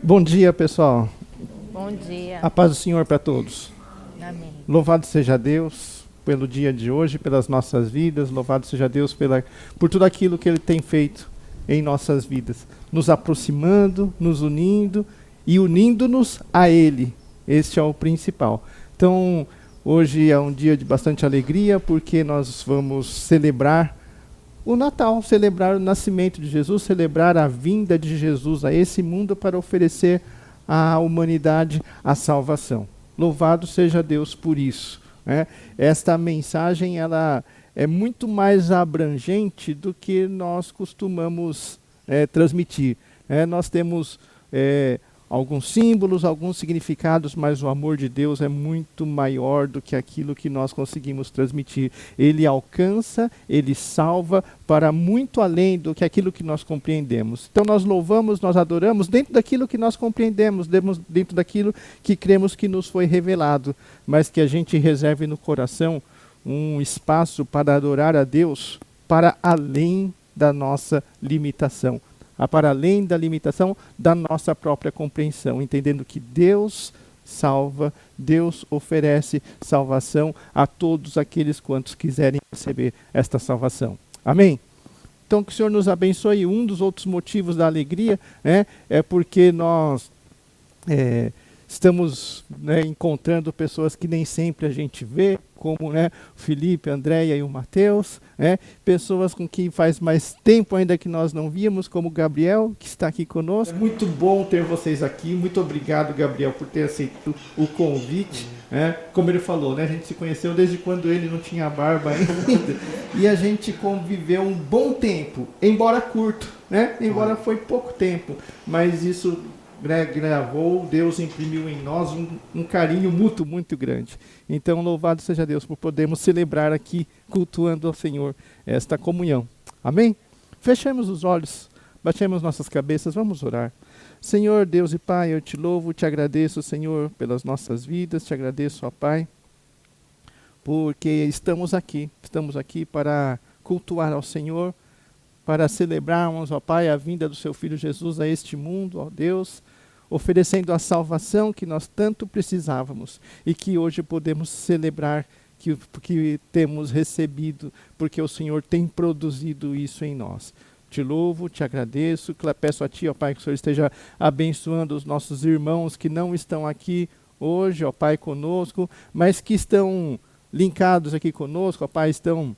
Bom dia, pessoal. Bom dia. A paz do Senhor para todos. Amém. Louvado seja Deus pelo dia de hoje, pelas nossas vidas. Louvado seja Deus por tudo aquilo que Ele tem feito em nossas vidas. Nos aproximando, nos unindo e unindo-nos a Ele. Este é o principal. Então, hoje é um dia de bastante alegria, porque nós vamos celebrar o Natal, celebrar o nascimento de Jesus, celebrar a vinda de Jesus a esse mundo para oferecer à humanidade a salvação. Louvado seja Deus por isso, né? Esta mensagem ela é muito mais abrangente do que nós costumamos transmitir. Nós temos alguns símbolos, alguns significados, mas o amor de Deus é muito maior do que aquilo que nós conseguimos transmitir. Ele alcança, Ele salva para muito além do que aquilo que nós compreendemos. Então nós louvamos, nós adoramos dentro daquilo que nós compreendemos, dentro daquilo que cremos que nos foi revelado, mas que a gente reserve no coração um espaço para adorar a Deus para além da nossa limitação. Para além da limitação da nossa própria compreensão, entendendo que Deus salva, Deus oferece salvação a todos aqueles quantos quiserem receber esta salvação. Amém? Então que o Senhor nos abençoe. Um dos outros motivos da alegria é porque nós estamos encontrando pessoas que nem sempre a gente vê, como o Felipe, a Andréia e o Mateus, pessoas com quem faz mais tempo ainda que nós não víamos, como o Gabriel, que está aqui conosco. É muito bom ter vocês aqui, muito obrigado, Gabriel, por ter aceito o convite. Como ele falou, a gente se conheceu desde quando ele não tinha barba ainda, e a gente conviveu um bom tempo, embora curto, embora foi pouco tempo, mas isso gravou, Deus imprimiu em nós um carinho mútuo muito grande. Então, louvado seja Deus por podermos celebrar aqui, cultuando ao Senhor, esta comunhão. Amém? Fechemos os olhos, baixemos nossas cabeças, vamos orar. Senhor, Deus e Pai, eu te louvo, te agradeço, Senhor, pelas nossas vidas, te agradeço, ó Pai, porque estamos aqui para cultuar ao Senhor, para celebrarmos, ó Pai, a vinda do seu Filho Jesus a este mundo, ó Deus, oferecendo a salvação que nós tanto precisávamos e que hoje podemos celebrar que temos recebido, porque o Senhor tem produzido isso em nós. Te louvo, te agradeço, peço a Ti, ó Pai, que o Senhor esteja abençoando os nossos irmãos que não estão aqui hoje, ó Pai, conosco, mas que estão linkados aqui conosco, ó Pai, estão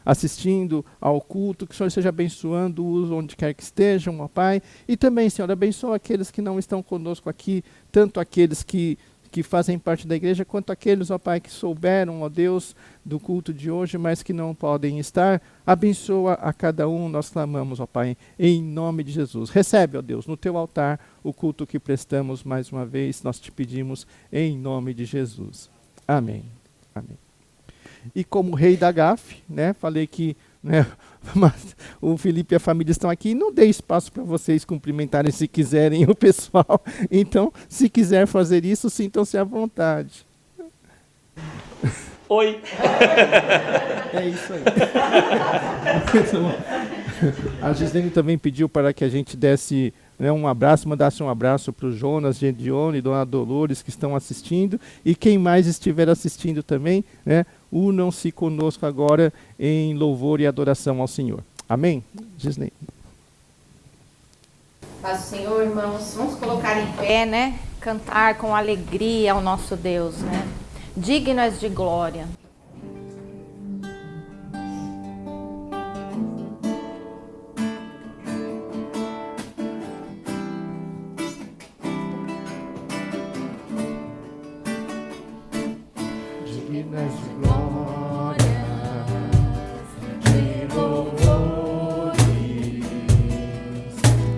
assistindo ao culto, que o Senhor esteja abençoando-os onde quer que estejam, ó Pai, e também, Senhor, abençoa aqueles que não estão conosco aqui, tanto aqueles que fazem parte da igreja, quanto aqueles, ó Pai, que souberam, ó Deus, do culto de hoje, mas que não podem estar. Abençoa a cada um, nós clamamos, ó Pai, em nome de Jesus. Recebe, ó Deus, no Teu altar o culto que prestamos mais uma vez, nós te pedimos em nome de Jesus. Amém. Amém. E como rei da gafe, falei que mas o Felipe e a família estão aqui, não dei espaço para vocês cumprimentarem se quiserem o pessoal. Então, se quiser fazer isso, sintam-se à vontade. Oi! É isso aí. A Gislene também pediu para que a gente desse um abraço, mandasse um abraço para o Jonas, Gedione e Dona Dolores que estão assistindo, e quem mais estiver assistindo também, unam-se conosco agora em louvor e adoração ao Senhor. Amém? Gislene. Paz do Senhor, irmãos, vamos colocar em pé, cantar com alegria ao nosso Deus, dignas de glória. Dignas de glória, de louvores,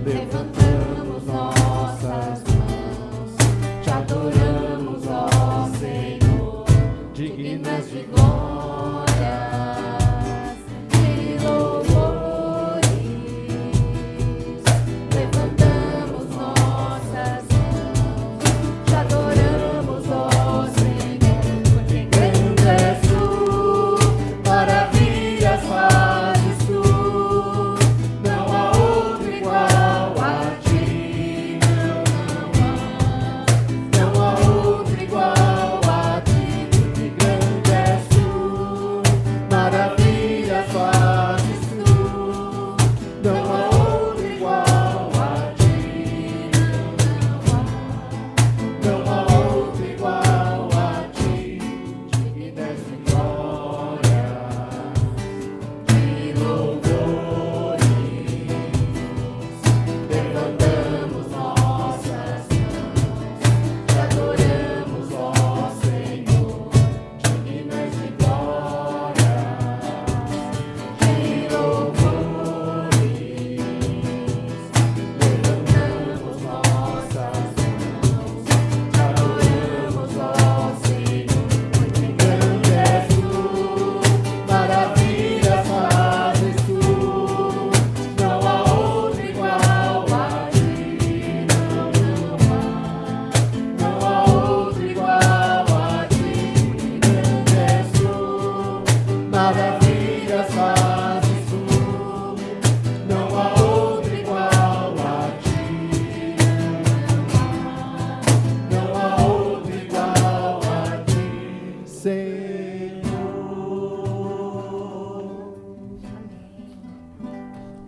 levantamos nossas mãos, te adoramos, ó Senhor, dignas de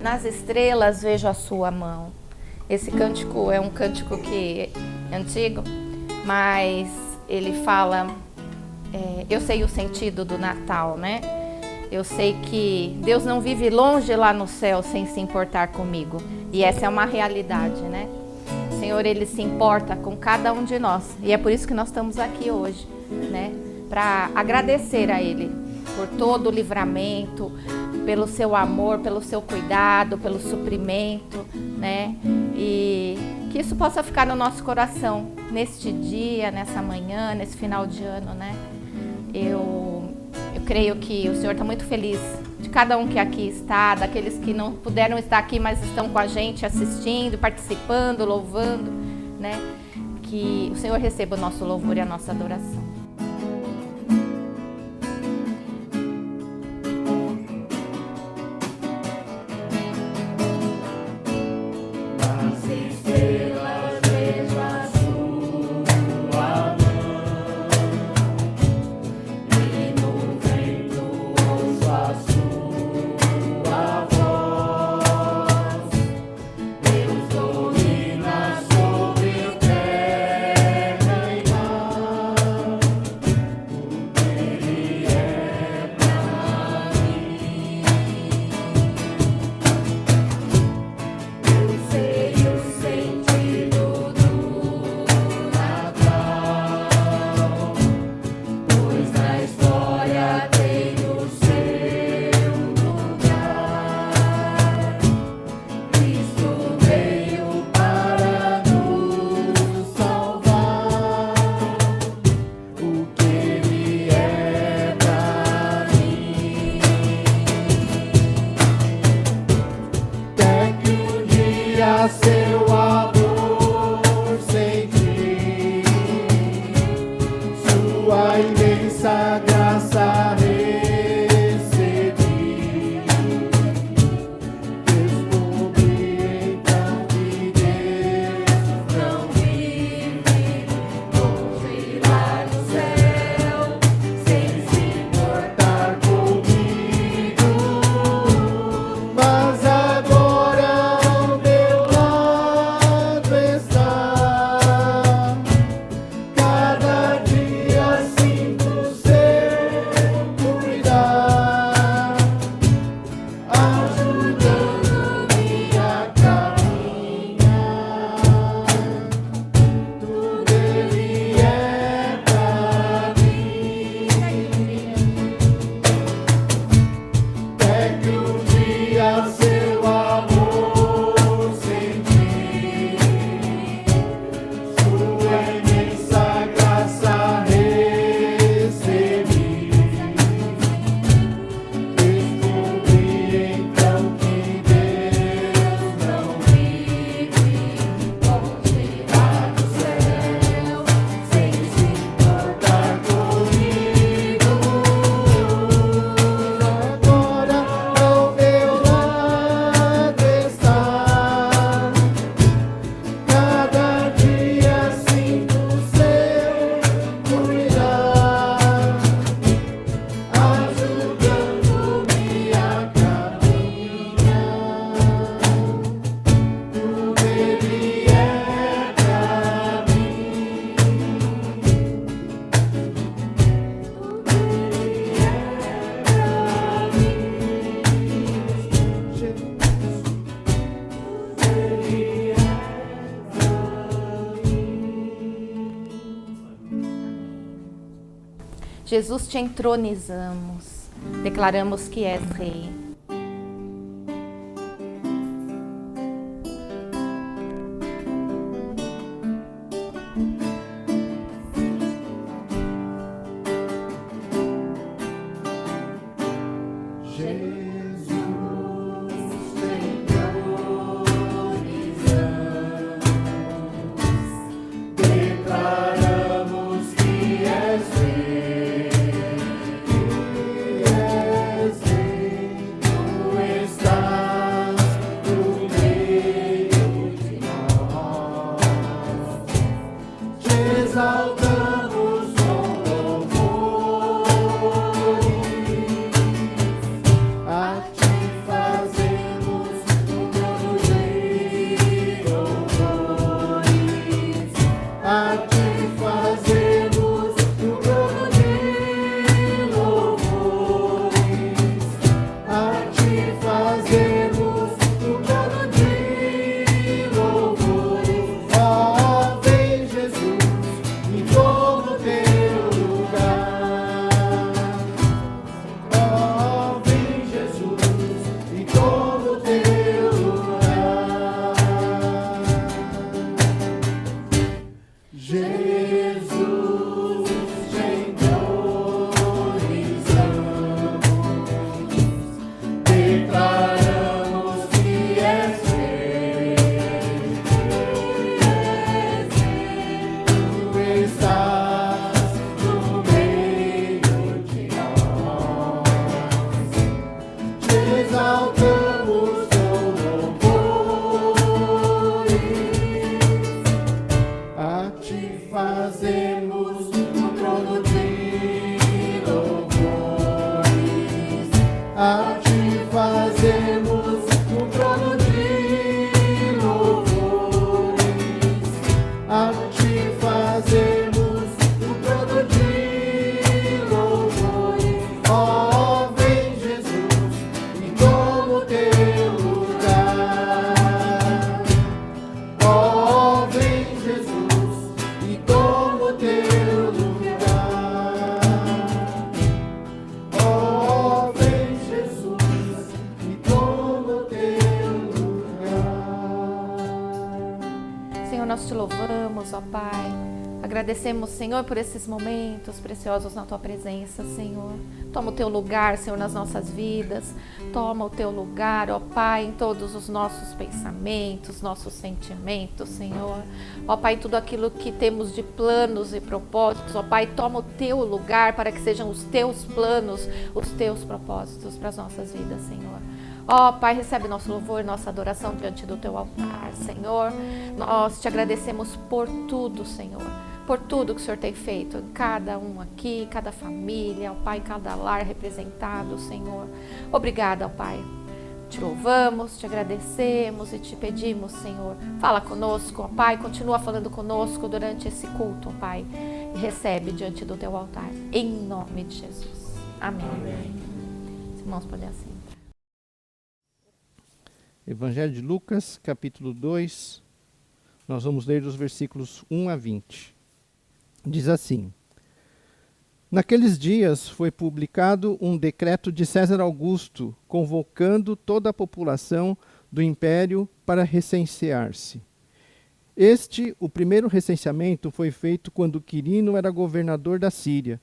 nas estrelas vejo a sua mão. Esse cântico é um cântico que é antigo, mas ele fala, eu sei o sentido do Natal, né? Eu sei que Deus não vive longe lá no céu sem se importar comigo. E essa é uma realidade, né? O Senhor, Ele se importa com cada um de nós. E é por isso que nós estamos aqui hoje, né? Para agradecer a Ele por todo o livramento, pelo seu amor, pelo seu cuidado, pelo suprimento, né? E que isso possa ficar no nosso coração neste dia, nessa manhã, nesse final de ano, né? Eu creio que o Senhor está muito feliz de cada um que aqui está, daqueles que não puderam estar aqui, mas estão com a gente assistindo, participando, louvando, né? Que o Senhor receba o nosso louvor e a nossa adoração. Jesus, te entronizamos, declaramos que és Rei. nós te louvamos, ó Pai. Agradecemos, Senhor, por esses momentos preciosos na Tua presença, Senhor. Toma o Teu lugar, Senhor, nas nossas vidas. Toma o Teu lugar, ó Pai, em todos os nossos pensamentos, nossos sentimentos, Senhor. Ó Pai, tudo aquilo que temos de planos e propósitos, ó Pai, toma o Teu lugar para que sejam os Teus planos, os Teus propósitos para as nossas vidas, Senhor. Ó Pai, recebe nosso louvor, nossa adoração diante do Teu altar, Senhor. Nós te agradecemos por tudo, Senhor. Por tudo que o Senhor tem feito em cada um aqui, cada família, ó Pai, cada lar representado, Senhor. Obrigada, ó Pai. Te louvamos, te agradecemos e te pedimos, Senhor. Fala conosco, ó Pai, continua falando conosco durante esse culto, ó Pai. E recebe diante do Teu altar, em nome de Jesus. Amém. Amém. Os irmãos podem assim. Evangelho de Lucas, capítulo 2, nós vamos ler os versículos 1 a 20. Diz assim: Naqueles dias foi publicado um decreto de César Augusto, convocando toda a população do império para recensear-se. O primeiro recenseamento, foi feito quando Quirino era governador da Síria.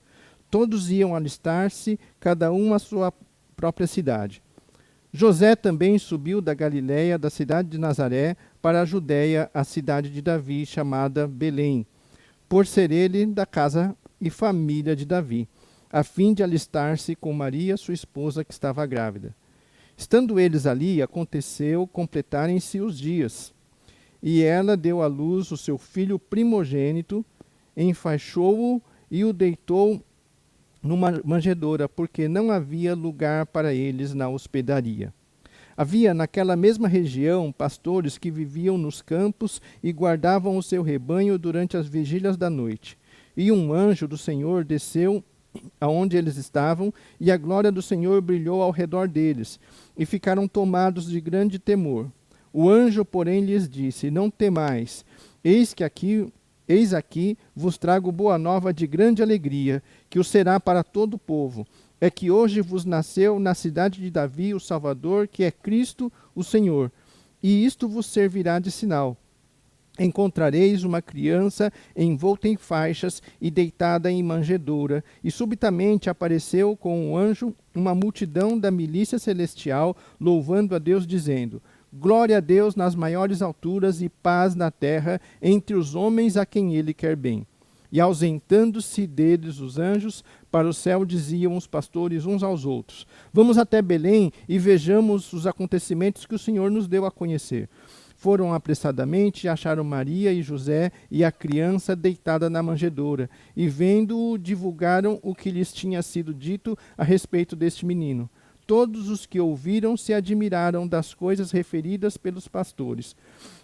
Todos iam alistar-se, cada um à sua própria cidade. José também subiu da Galiléia, da cidade de Nazaré, para a Judéia, a cidade de Davi, chamada Belém, por ser ele da casa e família de Davi, a fim de alistar-se com Maria, sua esposa, que estava grávida. Estando eles ali, aconteceu completarem-se os dias, e ela deu à luz o seu filho primogênito, enfaixou-o e o deitou numa manjedoura, porque não havia lugar para eles na hospedaria. Havia naquela mesma região pastores que viviam nos campos e guardavam o seu rebanho durante as vigílias da noite. E um anjo do Senhor desceu aonde eles estavam, e a glória do Senhor brilhou ao redor deles, e ficaram tomados de grande temor. O anjo, porém, lhes disse: Não temais, eis aqui vos trago boa nova de grande alegria, que o será para todo o povo. É que hoje vos nasceu na cidade de Davi o Salvador, que é Cristo o Senhor. E isto vos servirá de sinal. Encontrareis uma criança envolta em faixas e deitada em manjedoura. E subitamente apareceu com um anjo uma multidão da milícia celestial, louvando a Deus, dizendo: Glória a Deus nas maiores alturas e paz na terra entre os homens a quem ele quer bem. E ausentando-se deles os anjos, para o céu diziam os pastores uns aos outros: Vamos até Belém e vejamos os acontecimentos que o Senhor nos deu a conhecer. Foram apressadamente e acharam Maria e José e a criança deitada na manjedoura, e vendo-o, divulgaram o que lhes tinha sido dito a respeito deste menino. Todos os que ouviram se admiraram das coisas referidas pelos pastores.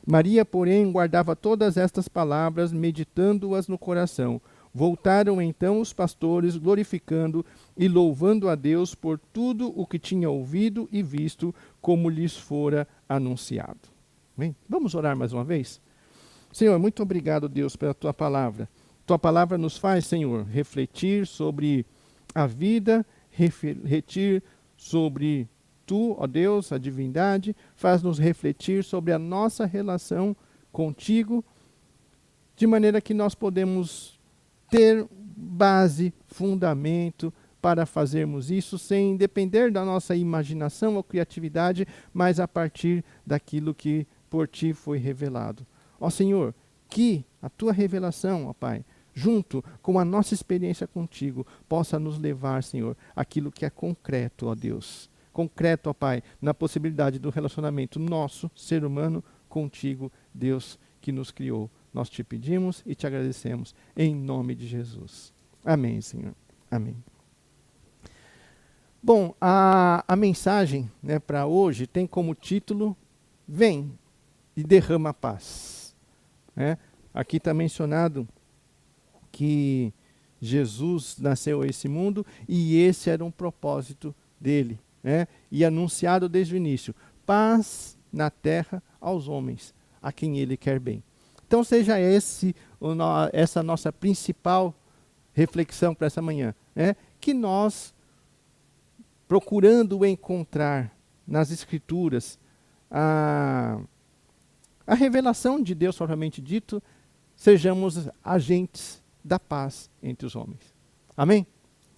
Maria, porém, guardava todas estas palavras, meditando-as no coração. Voltaram então os pastores, glorificando e louvando a Deus por tudo o que tinha ouvido e visto, como lhes fora anunciado. Bem, vamos orar mais uma vez? Senhor, muito obrigado, Deus, pela Tua palavra. Tua palavra nos faz, Senhor, refletir sobre a vida, refletir sobre Tu, ó Deus, a divindade, faz-nos refletir sobre a nossa relação contigo, de maneira que nós podemos ter base, fundamento para fazermos isso sem depender da nossa imaginação ou criatividade, mas a partir daquilo que por Ti foi revelado. Ó Senhor, que a Tua revelação, ó Pai, junto com a nossa experiência contigo, possa nos levar, Senhor, àquilo que é concreto, ó Deus. Concreto, ó Pai, na possibilidade do relacionamento nosso, ser humano, contigo, Deus que nos criou. Nós te pedimos e te agradecemos, em nome de Jesus. Amém, Senhor. Amém. Bom, a mensagem, né, para hoje tem como título: Vem e derrama a paz. Aqui está mencionado que Jesus nasceu a esse mundo e esse era um propósito dele, e anunciado desde o início: paz na terra aos homens, a quem ele quer bem. Então seja essa nossa principal reflexão para essa manhã, que nós, procurando encontrar nas Escrituras a revelação de Deus propriamente dito, sejamos agentes da paz entre os homens. Amém?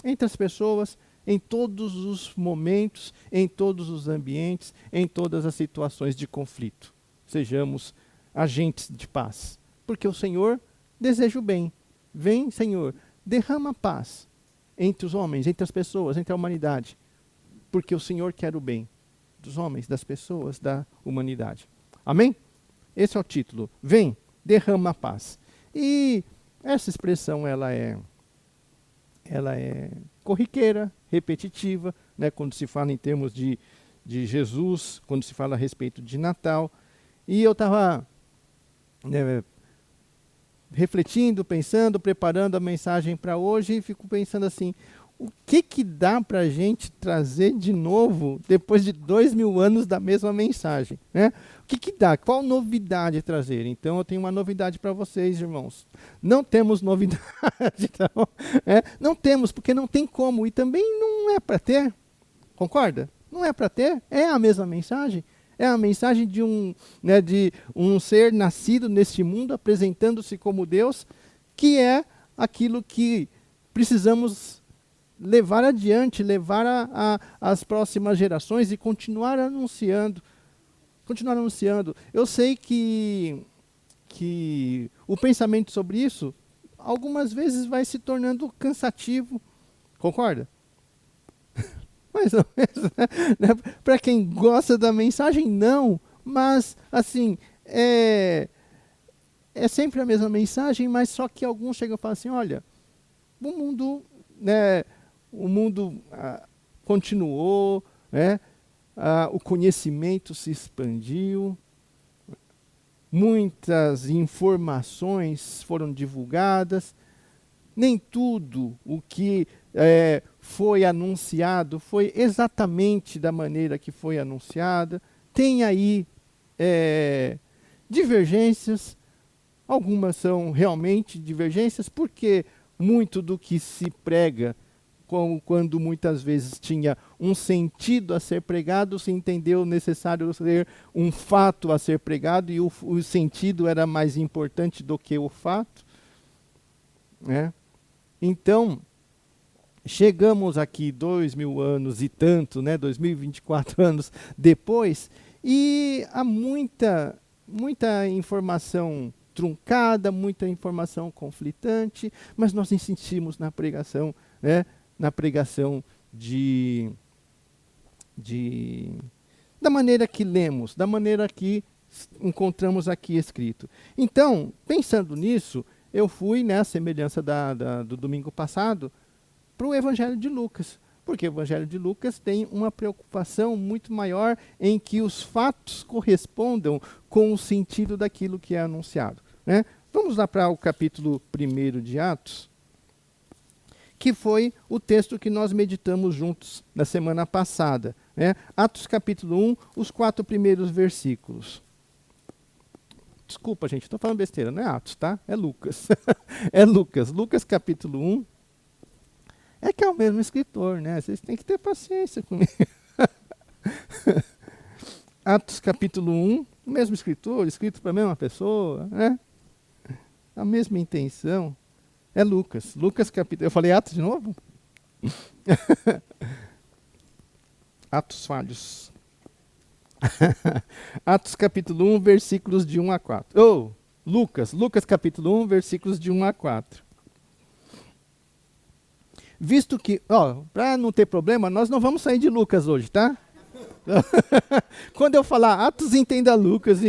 Entre as pessoas, em todos os momentos, em todos os ambientes, em todas as situações de conflito. Sejamos agentes de paz. Porque o Senhor deseja o bem. Vem, Senhor, derrama paz entre os homens, entre as pessoas, entre a humanidade. Porque o Senhor quer o bem dos homens, das pessoas, da humanidade. Amém? Esse é o título. Vem, derrama paz. E essa expressão, ela é corriqueira, repetitiva, né, quando se fala em termos de Jesus, quando se fala a respeito de Natal. E eu estava refletindo, pensando, preparando a mensagem para hoje, e fico pensando assim, o que dá para a gente trazer de novo depois de 2000 anos da mesma mensagem? Né? O que dá? Qual novidade trazer? Então eu tenho uma novidade para vocês, irmãos. Não temos novidade, não, não temos, porque não tem como, e também não é para ter, concorda? Não é para ter, é a mesma mensagem. É a mensagem de um ser nascido neste mundo, apresentando-se como Deus, que é aquilo que precisamos levar adiante, levar às próximas gerações e continuar anunciando. Continuar anunciando. Eu sei que o pensamento sobre isso, algumas vezes vai se tornando cansativo. Concorda? Mais ou menos, né? Para quem gosta da mensagem, não. Mas, assim, é sempre a mesma mensagem, mas só que alguns chegam e falam assim, olha, o mundo continuou, né? O conhecimento se expandiu, muitas informações foram divulgadas, nem tudo o que foi anunciado foi exatamente da maneira que foi anunciada. Tem aí divergências, algumas são realmente divergências, porque muito do que se prega, quando muitas vezes tinha um sentido a ser pregado, se entendeu necessário ser um fato a ser pregado, e o sentido era mais importante do que o fato. Né? Então, chegamos aqui 2000 anos e tanto, 2024 anos depois, e há muita informação truncada, muita informação conflitante, mas nós insistimos na pregação, na pregação da maneira que lemos, da maneira que encontramos aqui escrito. Então, pensando nisso, eu fui, à semelhança do domingo passado, para o Evangelho de Lucas. Porque o Evangelho de Lucas tem uma preocupação muito maior em que os fatos correspondam com o sentido daquilo que é anunciado. Né? Vamos lá para o capítulo 1 de Atos, que foi o texto que nós meditamos juntos na semana passada. Né? Atos capítulo 1, os 4 primeiros versículos. Desculpa, gente, estou falando besteira, não é Atos, tá? É Lucas. É Lucas. Lucas capítulo 1. É que é o mesmo escritor, né? Vocês têm que ter paciência comigo. Atos capítulo 1, o mesmo escritor, escrito para a mesma pessoa, né? A mesma intenção. É Lucas. Lucas capítulo... Eu falei Atos de novo? Atos falhos. Atos capítulo 1, versículos de 1 a 4. Lucas capítulo 1, versículos de 1 a 4. Visto que, para não ter problema, nós não vamos sair de Lucas hoje, tá? Quando eu falar Atos, entenda Lucas.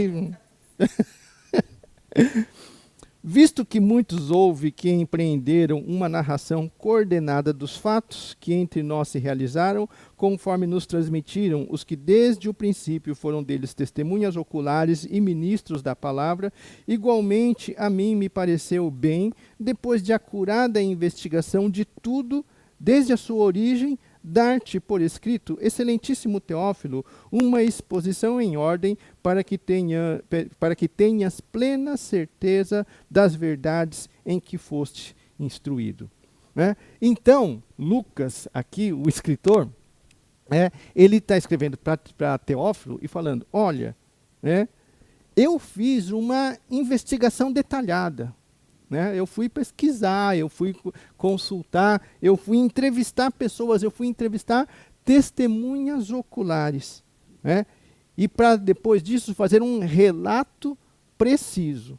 Visto que muitos houve que empreenderam uma narração coordenada dos fatos que entre nós se realizaram, conforme nos transmitiram os que desde o princípio foram deles testemunhas oculares e ministros da palavra, igualmente a mim me pareceu bem, depois de acurada investigação de tudo, desde a sua origem, dar-te por escrito, excelentíssimo Teófilo, uma exposição em ordem para que tenhas plena certeza das verdades em que foste instruído. Né? Então, Lucas, aqui, o escritor, ele está escrevendo para Teófilo e falando, olha, eu fiz uma investigação detalhada. Né? Eu fui pesquisar, eu fui consultar, eu fui entrevistar pessoas, eu fui entrevistar testemunhas oculares. Né? E para depois disso fazer um relato preciso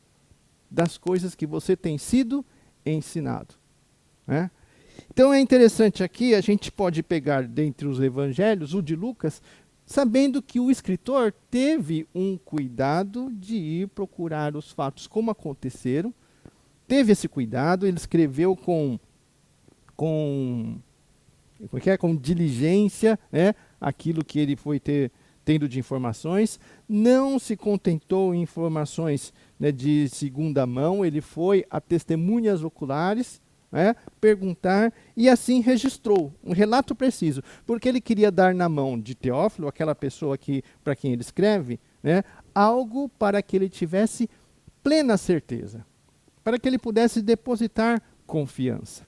das coisas que você tem sido ensinado. Né? Então é interessante aqui, a gente pode pegar dentre os evangelhos o de Lucas, sabendo que o escritor teve um cuidado de ir procurar os fatos como aconteceram, teve esse cuidado, ele escreveu com diligência, né, aquilo que ele foi tendo de informações, não se contentou em informações, né, de segunda mão, ele foi a testemunhas oculares, né, perguntar, e assim registrou um relato preciso, porque ele queria dar na mão de Teófilo, aquela pessoa para quem ele escreve, né, algo para que ele tivesse plena certeza, para que ele pudesse depositar confiança.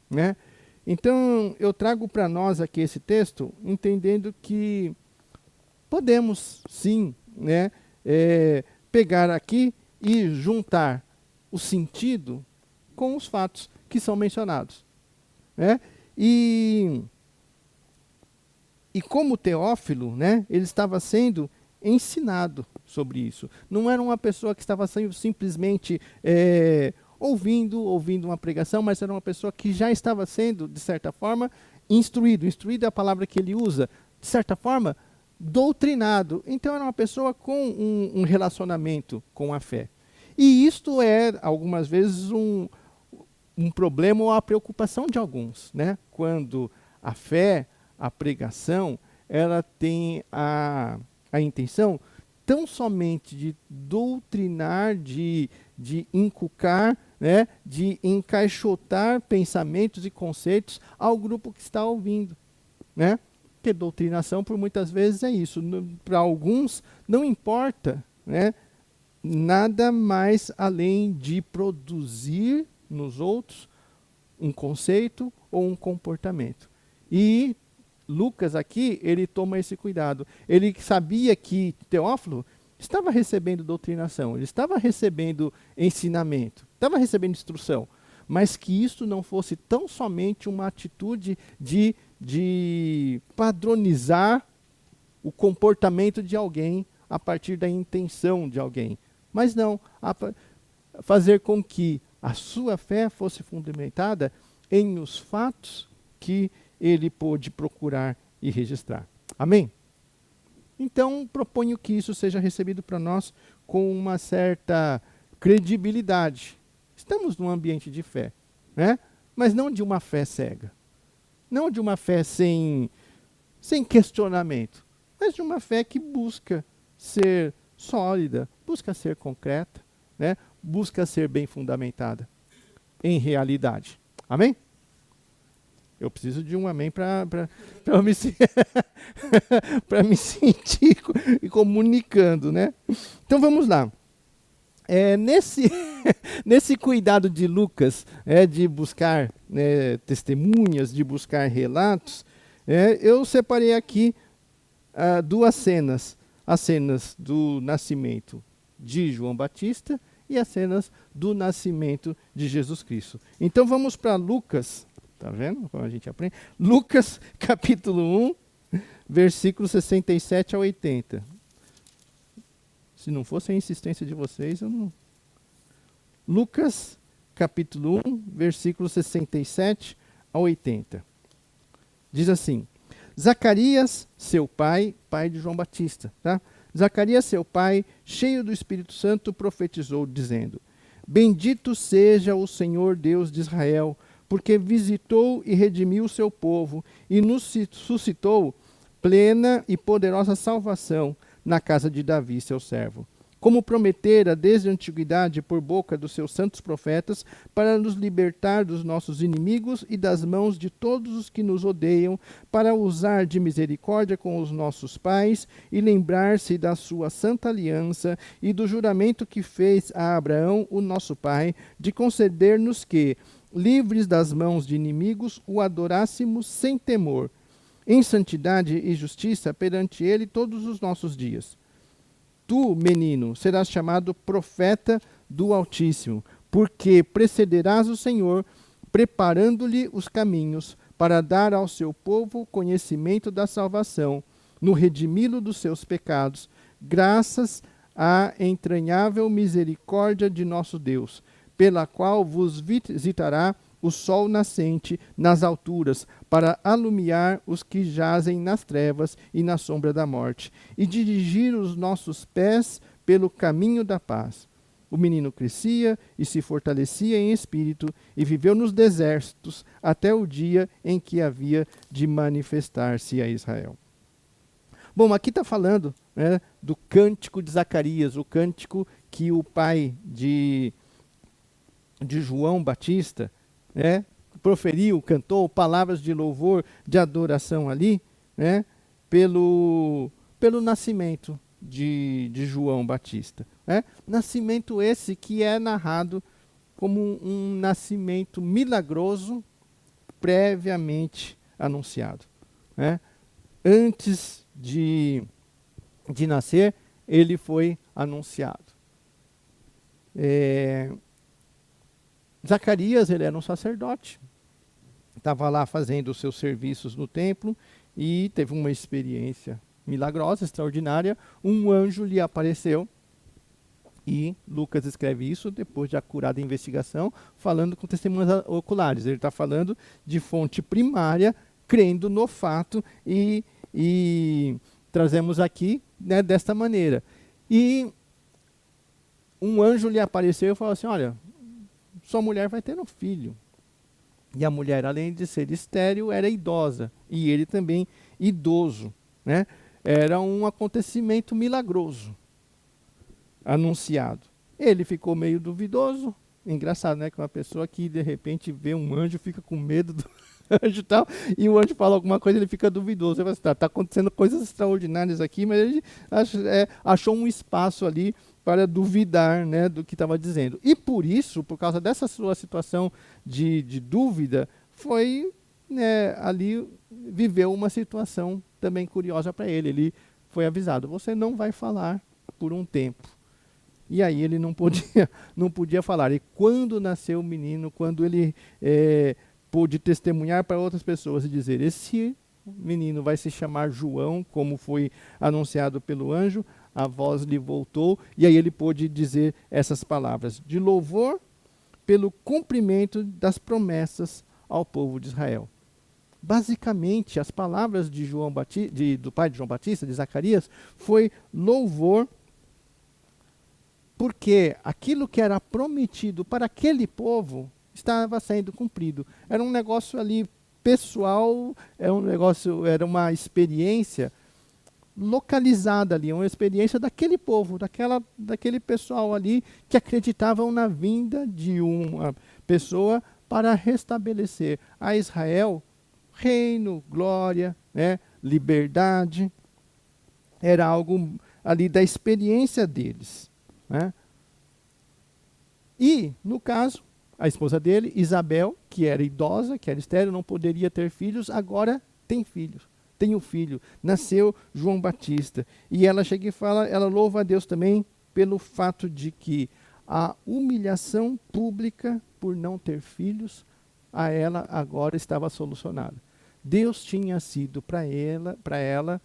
Né? Então, eu trago para nós aqui esse texto, entendendo que podemos, sim, né, pegar aqui e juntar o sentido com os fatos que são mencionados. Né? E como Teófilo, né, ele estava sendo ensinado sobre isso. Não era uma pessoa que estava sendo simplesmente ouvindo uma pregação, mas era uma pessoa que já estava sendo, de certa forma, instruído. Instruído é a palavra que ele usa. De certa forma, doutrinado. Então era uma pessoa com um relacionamento com a fé. E isto é, algumas vezes, um problema ou a preocupação de alguns, né? Quando a fé, a pregação, ela tem a intenção tão somente de doutrinar, de inculcar, né? De encaixotar pensamentos e conceitos ao grupo que está ouvindo. Né? Porque doutrinação, por muitas vezes, é isso. Para alguns, não importa, né, nada mais além de produzir nos outros um conceito ou um comportamento. E Lucas aqui, ele toma esse cuidado. Ele sabia que Teófilo estava recebendo doutrinação, ele estava recebendo ensinamento, estava recebendo instrução, mas que isso não fosse tão somente uma atitude de padronizar o comportamento de alguém a partir da intenção de alguém, mas não, fazer com que a sua fé fosse fundamentada em os fatos que ele pôde procurar e registrar. Amém? Então, proponho que isso seja recebido para nós com uma certa credibilidade. Estamos num ambiente de fé, né? Mas não de uma fé cega. Não de uma fé sem questionamento, mas de uma fé que busca ser sólida, busca ser concreta, né? Busca ser bem fundamentada em realidade. Amém? Eu preciso de um amém para me sentir comunicando, né? Então vamos lá. Nesse cuidado de Lucas, de buscar, né, testemunhas, de buscar relatos, eu separei aqui duas cenas. As cenas do nascimento de João Batista e as cenas do nascimento de Jesus Cristo. Então vamos para Lucas, tá vendo como a gente aprende? Lucas capítulo 1, versículos 67 a 80. Se não fosse a insistência de vocês, eu não... Lucas capítulo 1, versículos 67 a 80. Diz assim: Zacarias, seu pai de João Batista, tá? Zacarias, seu pai, cheio do Espírito Santo, profetizou, dizendo: Bendito seja o Senhor Deus de Israel, porque visitou e redimiu o seu povo, e nos suscitou plena e poderosa salvação na casa de Davi, seu servo, como prometera desde a antiguidade por boca dos seus santos profetas, para nos libertar dos nossos inimigos e das mãos de todos os que nos odeiam, para usar de misericórdia com os nossos pais e lembrar-se da sua santa aliança e do juramento que fez a Abraão, o nosso pai, de conceder-nos que, livres das mãos de inimigos, o adorássemos sem temor, em santidade e justiça perante ele todos os nossos dias. Tu, menino, serás chamado profeta do Altíssimo, porque precederás o Senhor, preparando-lhe os caminhos, para dar ao seu povo conhecimento da salvação, no redimi-lo dos seus pecados, graças à entranhável misericórdia de nosso Deus, pela qual vos visitará o sol nascente nas alturas, para alumiar os que jazem nas trevas e na sombra da morte, e dirigir os nossos pés pelo caminho da paz. O menino crescia e se fortalecia em espírito, e viveu nos desertos até o dia em que havia de manifestar-se a Israel. Bom, aqui está falando, né, do cântico de Zacarias, o cântico que o pai de João Batista, né, proferiu, cantou palavras de louvor, de adoração ali, né, pelo nascimento de João Batista. Né? Nascimento esse que é narrado como um nascimento milagroso, previamente anunciado. Né? Antes de nascer, ele foi anunciado. Zacarias, ele era um sacerdote, estava lá fazendo os seus serviços no templo e teve uma experiência milagrosa, extraordinária. Um anjo lhe apareceu e Lucas escreve isso depois de acurada investigação, falando com testemunhas oculares. Ele está falando de fonte primária, crendo no fato e trazemos aqui, né, desta maneira. E um anjo lhe apareceu e falou assim, olha, sua mulher vai ter um filho. E a mulher, além de ser estéril, era idosa. E ele também idoso. Né? Era um acontecimento milagroso, anunciado. Ele ficou meio duvidoso. Engraçado, né? Que uma pessoa que de repente vê um anjo, fica com medo do anjo e tal, e o anjo fala alguma coisa, ele fica duvidoso. Ele fala assim, tá acontecendo coisas extraordinárias aqui, mas ele achou um espaço ali para duvidar, né, do que estava dizendo. E por isso, por causa dessa sua situação de dúvida, foi, né, ali viveu uma situação também curiosa para ele. Ele foi avisado, você não vai falar por um tempo. E aí ele não podia falar. E quando nasceu o menino, quando ele pôde testemunhar para outras pessoas e dizer, esse menino vai se chamar João, como foi anunciado pelo anjo, a voz lhe voltou, e aí ele pôde dizer essas palavras de louvor pelo cumprimento das promessas ao povo de Israel. Basicamente, as palavras de do pai de João Batista, de Zacarias, foi louvor, porque aquilo que era prometido para aquele povo estava sendo cumprido. Era um negócio ali pessoal, era uma experiência localizada ali, uma experiência daquele povo, daquele pessoal ali que acreditavam na vinda de uma pessoa para restabelecer a Israel reino, glória, né, liberdade. Era algo ali da experiência deles. Né? E, no caso, a esposa dele, Isabel, que era idosa, que era estéril, não poderia ter filhos, agora tem filhos. Tem um filho, nasceu João Batista. E ela chega e fala, ela louva a Deus também pelo fato de que a humilhação pública por não ter filhos, a ela agora estava solucionada. Deus tinha sido para ela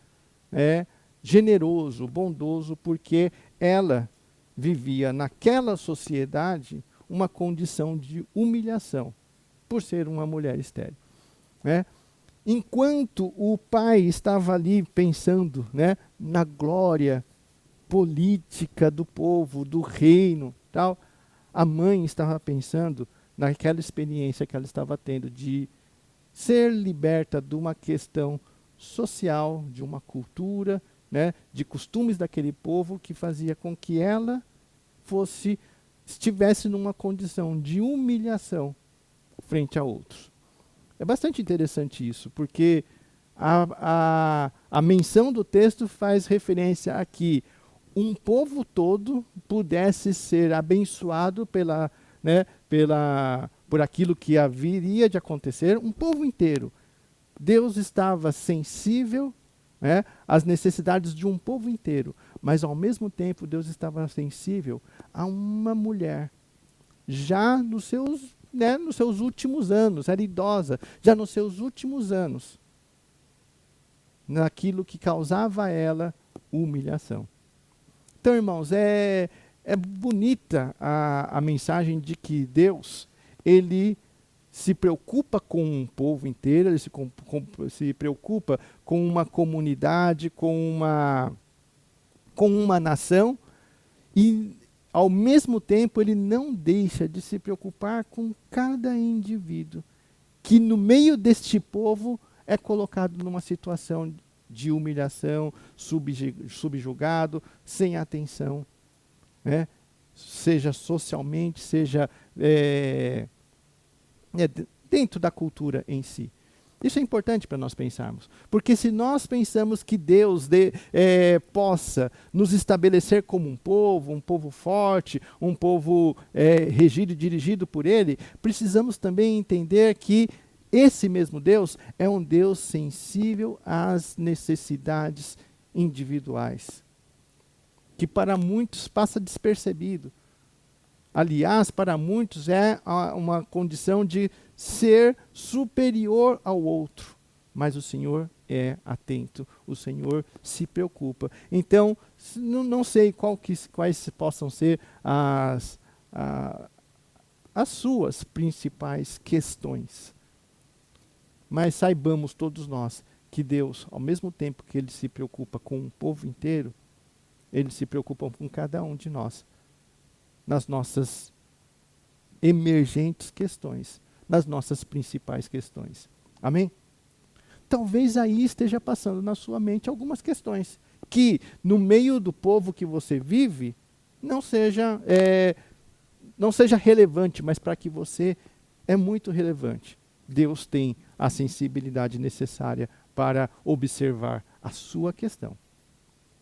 generoso, bondoso, porque ela vivia naquela sociedade uma condição de humilhação, por ser uma mulher estéril. Né? Enquanto o pai estava ali pensando, né, na glória política do povo, do reino, tal, a mãe estava pensando naquela experiência que ela estava tendo de ser liberta de uma questão social, de uma cultura, né, de costumes daquele povo que fazia com que ela estivesse numa condição de humilhação frente a outros. É bastante interessante isso, porque a menção do texto faz referência a que um povo todo pudesse ser abençoado por aquilo que haveria de acontecer, um povo inteiro. Deus estava sensível, né, às necessidades de um povo inteiro, mas ao mesmo tempo Deus estava sensível a uma mulher, já nos seus últimos anos, era idosa, já nos seus últimos anos, naquilo que causava a ela humilhação. Então, irmãos, é bonita a mensagem de que Deus, ele se preocupa com um povo inteiro, ele se preocupa com uma comunidade, com uma nação, e ao mesmo tempo ele não deixa de se preocupar com cada indivíduo que no meio deste povo é colocado numa situação de humilhação, subjugado, sem atenção, né? Seja socialmente, seja dentro da cultura em si. Isso é importante para nós pensarmos, porque se nós pensamos que Deus possa nos estabelecer como um povo forte, um povo regido e dirigido por Ele, precisamos também entender que esse mesmo Deus é um Deus sensível às necessidades individuais, que para muitos passa despercebido. Aliás, para muitos é uma condição de ser superior ao outro. Mas o Senhor é atento, o Senhor se preocupa. Então, não sei quais possam ser as suas principais questões. Mas saibamos todos nós que Deus, ao mesmo tempo que Ele se preocupa com o povo inteiro, Ele se preocupa com cada um de nós, nas nossas emergentes questões, nas nossas principais questões. Amém? Talvez aí esteja passando na sua mente algumas questões, que no meio do povo que você vive, não seja relevante, mas para que você é muito relevante. Deus tem a sensibilidade necessária para observar a sua questão,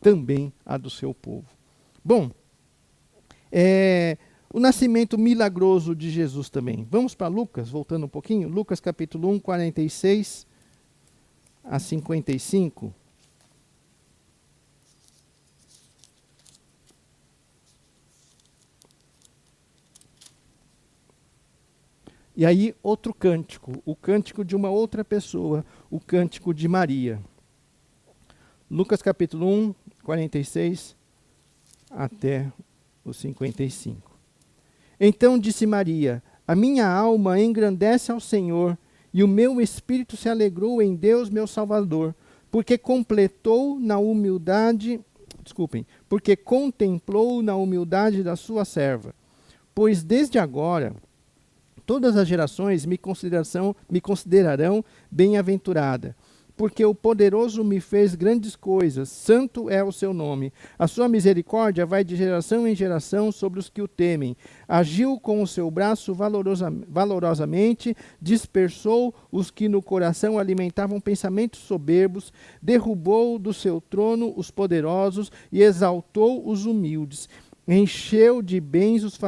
também a do seu povo. Bom, o nascimento milagroso de Jesus também. Vamos para Lucas, voltando um pouquinho. Lucas capítulo 1, 46 a 55. E aí, outro cântico, o cântico de uma outra pessoa, o cântico de Maria. Lucas capítulo 1, 46 até o 55. Então disse Maria: a minha alma engrandece ao Senhor, e o meu espírito se alegrou em Deus, meu Salvador, porque contemplou na humildade da sua serva. Pois desde agora todas as gerações me considerarão bem-aventurada, porque o poderoso me fez grandes coisas, santo é o seu nome. A sua misericórdia vai de geração em geração sobre os que o temem. Agiu com o seu braço valorosamente, dispersou os que no coração alimentavam pensamentos soberbos, derrubou do seu trono os poderosos e exaltou os humildes. Encheu de bens os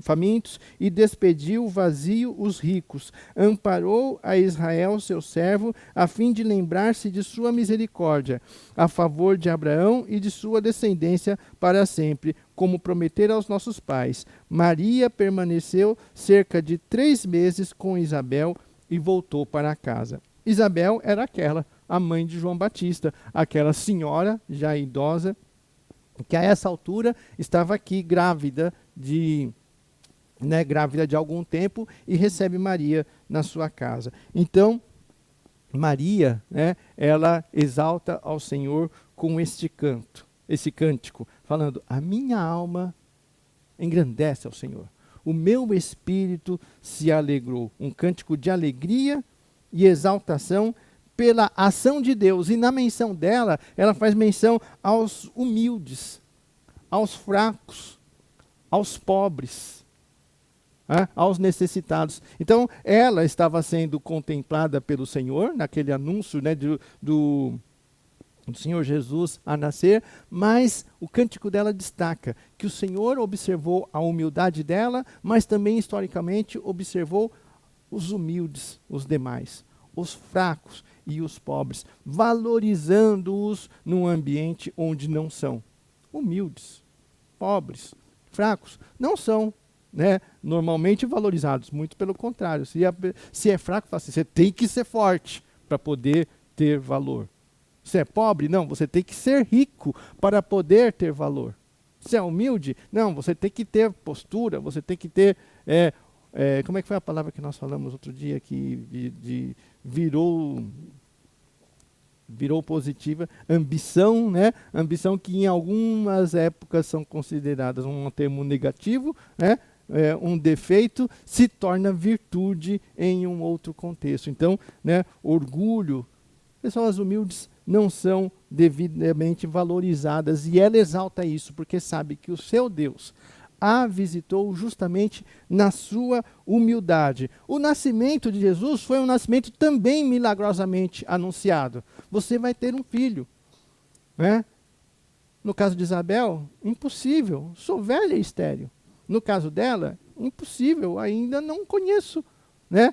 famintos e despediu vazio os ricos. Amparou a Israel, seu servo, a fim de lembrar-se de sua misericórdia, a favor de Abraão e de sua descendência para sempre, como prometera aos nossos pais. Maria permaneceu cerca de 3 meses com Isabel e voltou para casa. Isabel era a mãe de João Batista, aquela senhora já idosa, que a essa altura estava aqui grávida de algum tempo e recebe Maria na sua casa. Então, Maria, ela exalta ao Senhor com esse cântico, falando: a minha alma engrandece ao Senhor, o meu espírito se alegrou. Um cântico de alegria e exaltação pela ação de Deus. E na menção dela, ela faz menção aos humildes, aos fracos, aos pobres, aos necessitados. Então, ela estava sendo contemplada pelo Senhor, naquele anúncio do Senhor Jesus a nascer, mas o cântico dela destaca que o Senhor observou a humildade dela, mas também, historicamente, observou os humildes, os demais, os fracos e os pobres, valorizando-os num ambiente onde não são. humildes, pobres, fracos, não são, né, normalmente valorizados. Muito pelo contrário. Se é fraco, fala assim, você tem que ser forte para poder ter valor. Se é pobre, não, você tem que ser rico para poder ter valor. Se é humilde, não, você tem que ter postura, você tem que ter... como é que foi a palavra que nós falamos outro dia que virou positiva? Ambição, né? Ambição que em algumas épocas são consideradas um termo negativo, né? Um defeito, se torna virtude em um outro contexto. Então, né, orgulho, pessoas humildes não são devidamente valorizadas, e ela exalta isso, porque sabe que o seu Deus a visitou justamente na sua humildade. O nascimento de Jesus foi um nascimento também milagrosamente anunciado. Você vai ter um filho, né? No caso de Isabel, impossível, sou velha e estéril. No caso dela, impossível, ainda não conheço, né?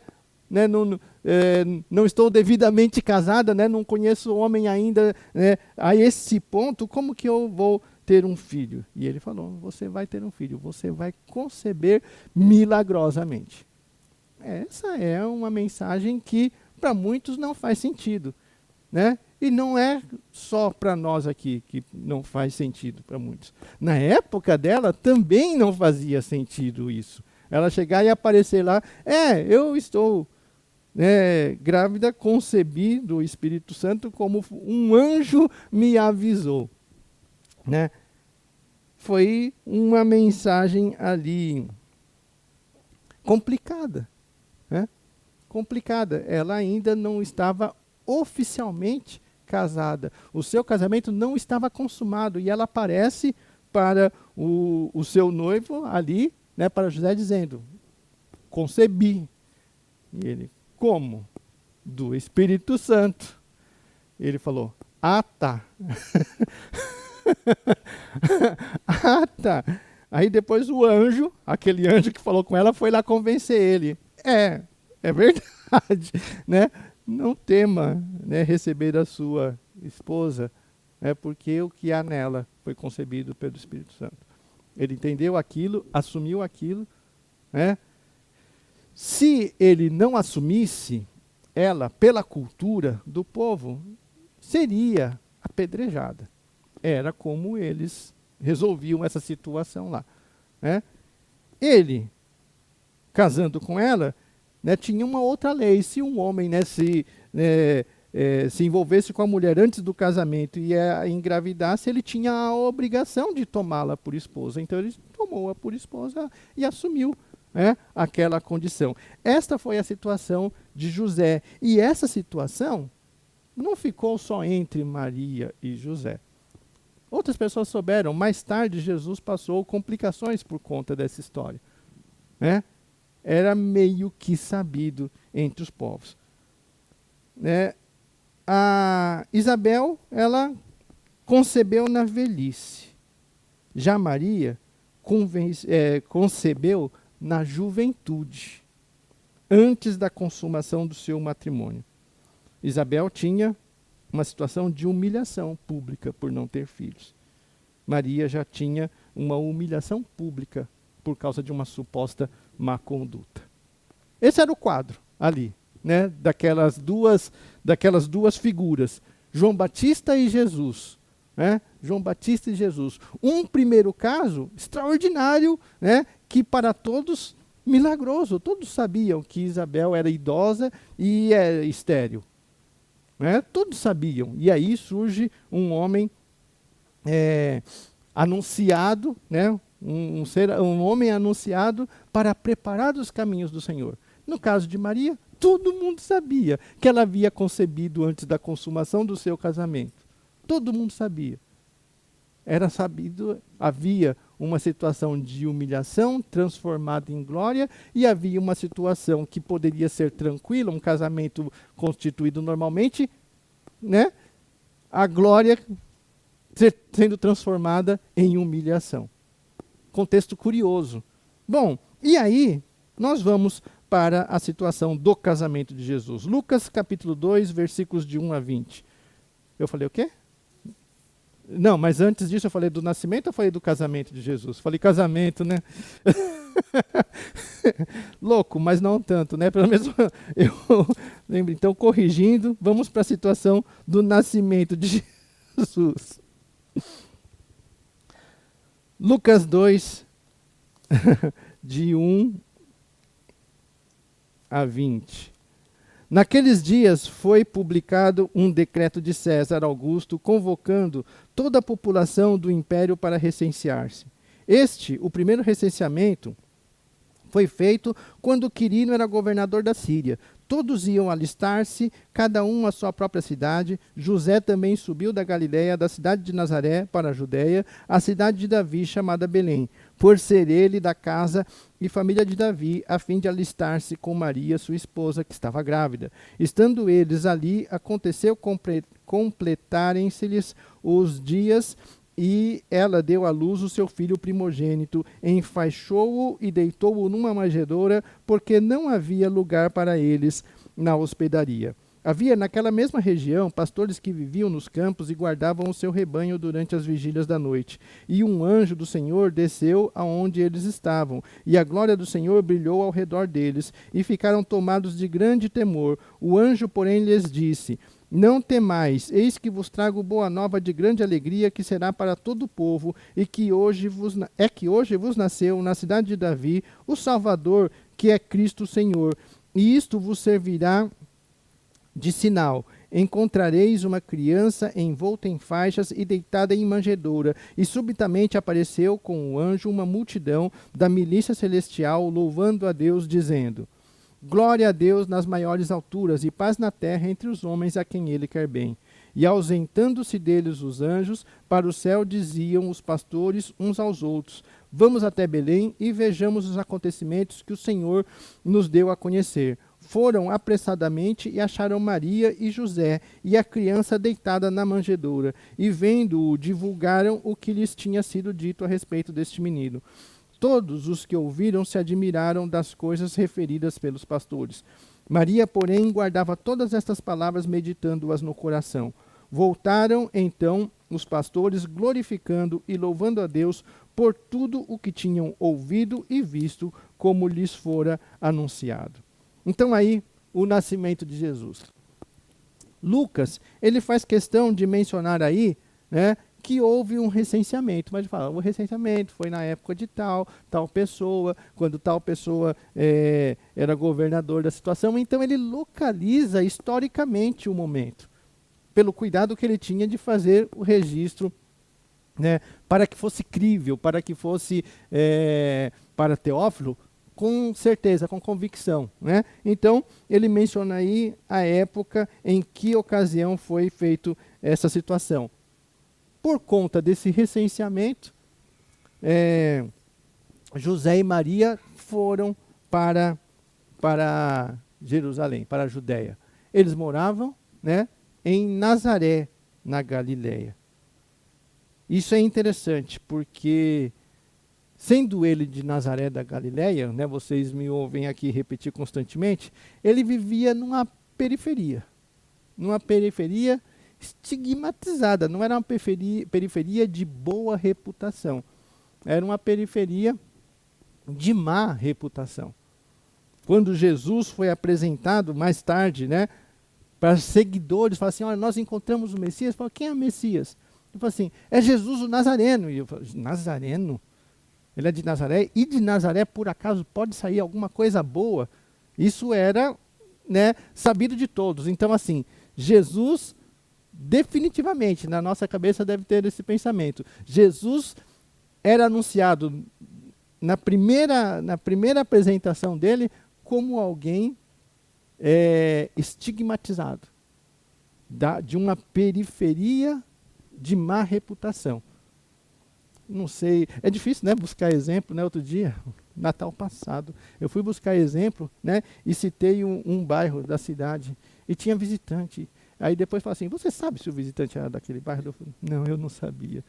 Não estou devidamente casada, né? Não conheço homem ainda, né? A esse ponto, como que eu vou ter um filho? E ele falou, você vai ter um filho, você vai conceber milagrosamente. Essa é uma mensagem que para muitos não faz sentido, né? E não é só para nós aqui que não faz sentido para muitos. Na época dela também não fazia sentido isso. Ela chegar e aparecer lá, eu estou grávida, concebi do Espírito Santo como um anjo me avisou, né? Foi uma mensagem ali complicada, né? Complicada. Ela ainda não estava oficialmente casada. O seu casamento não estava consumado, e ela aparece para o seu noivo ali, né, para José, dizendo, concebi. E ele, como? Do Espírito Santo. Ele falou, tá. Tá. Aí depois o anjo, aquele anjo que falou com ela, foi lá convencer ele. É verdade, né? Não tema, né, receber a sua esposa, porque o que há nela foi concebido pelo Espírito Santo. Ele entendeu aquilo, assumiu aquilo, né? Se ele não assumisse, ela, pela cultura do povo, seria apedrejada. Era como eles resolviam essa situação lá, né? Ele, casando com ela, né, tinha uma outra lei. Se um homem, né, se envolvesse com a mulher antes do casamento e a engravidasse, ele tinha a obrigação de tomá-la por esposa. Então ele tomou-a por esposa e assumiu, né, aquela condição. Esta foi a situação de José. E essa situação não ficou só entre Maria e José. Outras pessoas souberam. Mais tarde, Jesus passou complicações por conta dessa história, né? Era meio que sabido entre os povos, né? A Isabel, ela concebeu na velhice. Já Maria concebeu na juventude, antes da consumação do seu matrimônio. Isabel tinha uma situação de humilhação pública por não ter filhos. Maria já tinha uma humilhação pública por causa de uma suposta má conduta. Esse era o quadro ali, né, daquelas duas figuras, João Batista e Jesus, né? João Batista e Jesus. Um primeiro caso extraordinário, né, que para todos milagroso. Todos sabiam que Isabel era idosa e estéril, né? Todos sabiam. E aí surge um homem anunciado, né? Um homem anunciado para preparar os caminhos do Senhor. No caso de Maria, todo mundo sabia que ela havia concebido antes da consumação do seu casamento. Todo mundo sabia. Era sabido, havia uma situação de humilhação transformada em glória, e havia uma situação que poderia ser tranquila, um casamento constituído normalmente, né? A glória sendo transformada em humilhação. Contexto curioso. Bom, e aí nós vamos para a situação do casamento de Jesus. Lucas capítulo 2, versículos de 1 a 20. Eu falei o quê? Não, mas antes disso eu falei do nascimento ou falei do casamento de Jesus? Falei casamento, né? Louco, mas não tanto, né? Pelo menos eu lembro. Então, corrigindo, vamos para a situação do nascimento de Jesus. Lucas 2, de 1 a 20. Naqueles dias foi publicado um decreto de César Augusto convocando toda a população do império para recensear-se. O primeiro recenseamento, foi feito quando Quirino era governador da Síria. Todos iam alistar-se, cada um à sua própria cidade. José também subiu da Galiléia, da cidade de Nazaré, para a Judéia, a cidade de Davi, chamada Belém, por ser ele da casa e família de Davi, a fim de alistar-se com Maria, sua esposa, que estava grávida. Estando eles ali, aconteceu completarem-se-lhes os dias, e ela deu à luz o seu filho primogênito, enfaixou-o e deitou-o numa manjedoura, porque não havia lugar para eles na hospedaria. Havia naquela mesma região pastores que viviam nos campos e guardavam o seu rebanho durante as vigílias da noite. E um anjo do Senhor desceu aonde eles estavam, e a glória do Senhor brilhou ao redor deles, e ficaram tomados de grande temor. O anjo, porém, lhes disse: Não temais, eis que vos trago boa nova de grande alegria, que será para todo o povo, e que hoje vos nasceu na cidade de Davi o Salvador, que é Cristo Senhor. E isto vos servirá de sinal: encontrareis uma criança envolta em faixas e deitada em manjedoura. E subitamente apareceu com o anjo uma multidão da milícia celestial, louvando a Deus, dizendo: Glória a Deus nas maiores alturas, e paz na terra entre os homens a quem ele quer bem. E ausentando-se deles os anjos, para o céu diziam os pastores uns aos outros: Vamos até Belém e vejamos os acontecimentos que o Senhor nos deu a conhecer. Foram apressadamente e acharam Maria e José e a criança deitada na manjedoura, e vendo-o, divulgaram o que lhes tinha sido dito a respeito deste menino. Todos os que ouviram se admiraram das coisas referidas pelos pastores. Maria, porém, guardava todas estas palavras, meditando-as no coração. Voltaram, então, os pastores, glorificando e louvando a Deus por tudo o que tinham ouvido e visto, como lhes fora anunciado. Então aí, o nascimento de Jesus. Lucas, ele faz questão de mencionar aí, né, que houve um recenseamento, mas ele fala, o recenseamento foi na época de tal pessoa, quando tal pessoa era governador da situação. Então ele localiza historicamente o momento, pelo cuidado que ele tinha de fazer o registro, né, para que fosse crível, para que fosse, para Teófilo, com certeza, com convicção, né? Então, ele menciona aí a época em que ocasião foi feito essa situação. Por conta desse recenseamento, José e Maria foram para Jerusalém, para a Judéia. Eles moravam, né, em Nazaré, na Galiléia. Isso é interessante, porque sendo ele de Nazaré da Galiléia, né, vocês me ouvem aqui repetir constantemente, ele vivia numa periferia estigmatizada, não era uma periferia de boa reputação, era uma periferia de má reputação. Quando Jesus foi apresentado mais tarde, né, para seguidores, falaram assim, olha, nós encontramos o Messias. Falaram, quem é o Messias? Ele falou assim, é Jesus o Nazareno. E eu falei, Nazareno? Ele é de Nazaré, e de Nazaré, por acaso, pode sair alguma coisa boa? Isso era, né, sabido de todos. Então, assim, Jesus, definitivamente, na nossa cabeça deve ter esse pensamento. Jesus era anunciado na primeira apresentação dele como alguém estigmatizado, de uma periferia de má reputação. Não sei, é difícil, né, buscar exemplo, né? Outro dia, Natal passado, eu fui buscar exemplo, né, e citei um bairro da cidade, e tinha visitante. Aí depois falou assim, você sabe se o visitante era daquele bairro? Eu falei, não, eu não sabia.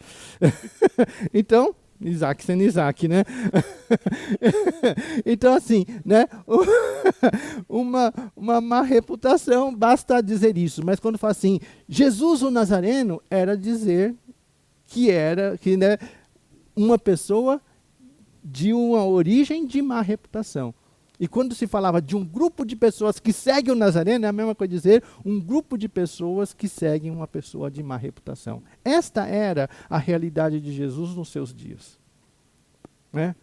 Então, Isaac sendo Isaac, né? Então, assim, né, uma má reputação, basta dizer isso. Mas quando fala assim, Jesus o Nazareno, era dizer né, uma pessoa de uma origem de má reputação. E quando se falava de um grupo de pessoas que seguem o Nazareno, é a mesma coisa dizer um grupo de pessoas que seguem uma pessoa de má reputação. Esta era a realidade de Jesus nos seus dias. Né?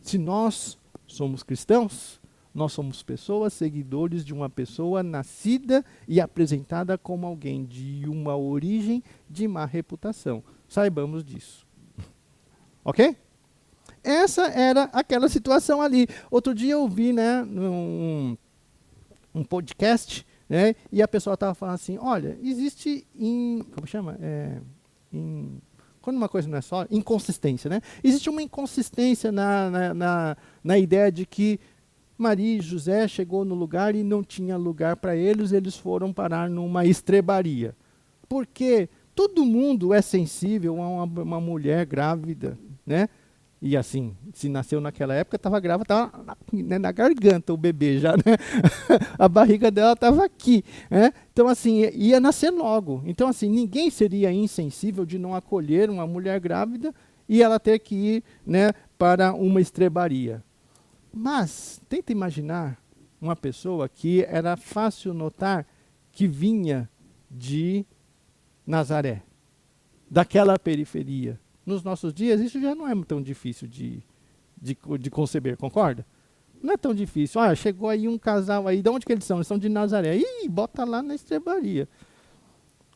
Se nós somos cristãos, nós somos pessoas, seguidores de uma pessoa nascida e apresentada como alguém de uma origem de má reputação. Saibamos disso. Ok? Essa era aquela situação ali. Outro dia eu vi, né, um podcast, né, e a pessoa estava falando assim, olha, existe como chama? Quando uma coisa não é só, inconsistência, né? Existe uma inconsistência na ideia de que Maria e José chegou no lugar e não tinha lugar para eles foram parar numa estrebaria. Porque todo mundo é sensível a uma mulher grávida, né? E assim, se nasceu naquela época, estava grávida, estava na garganta o bebê já, né? A barriga dela estava aqui, né? Então assim, ia nascer logo. Então assim, ninguém seria insensível de não acolher uma mulher grávida e ela ter que ir, né, para uma estrebaria. Mas, tenta imaginar uma pessoa que era fácil notar que vinha de Nazaré, daquela periferia. Nos nossos dias, isso já não é tão difícil de conceber, concorda? Não é tão difícil. Ah, chegou aí um casal aí, de onde que eles são? Eles são de Nazaré. Ih, bota lá na estrebaria.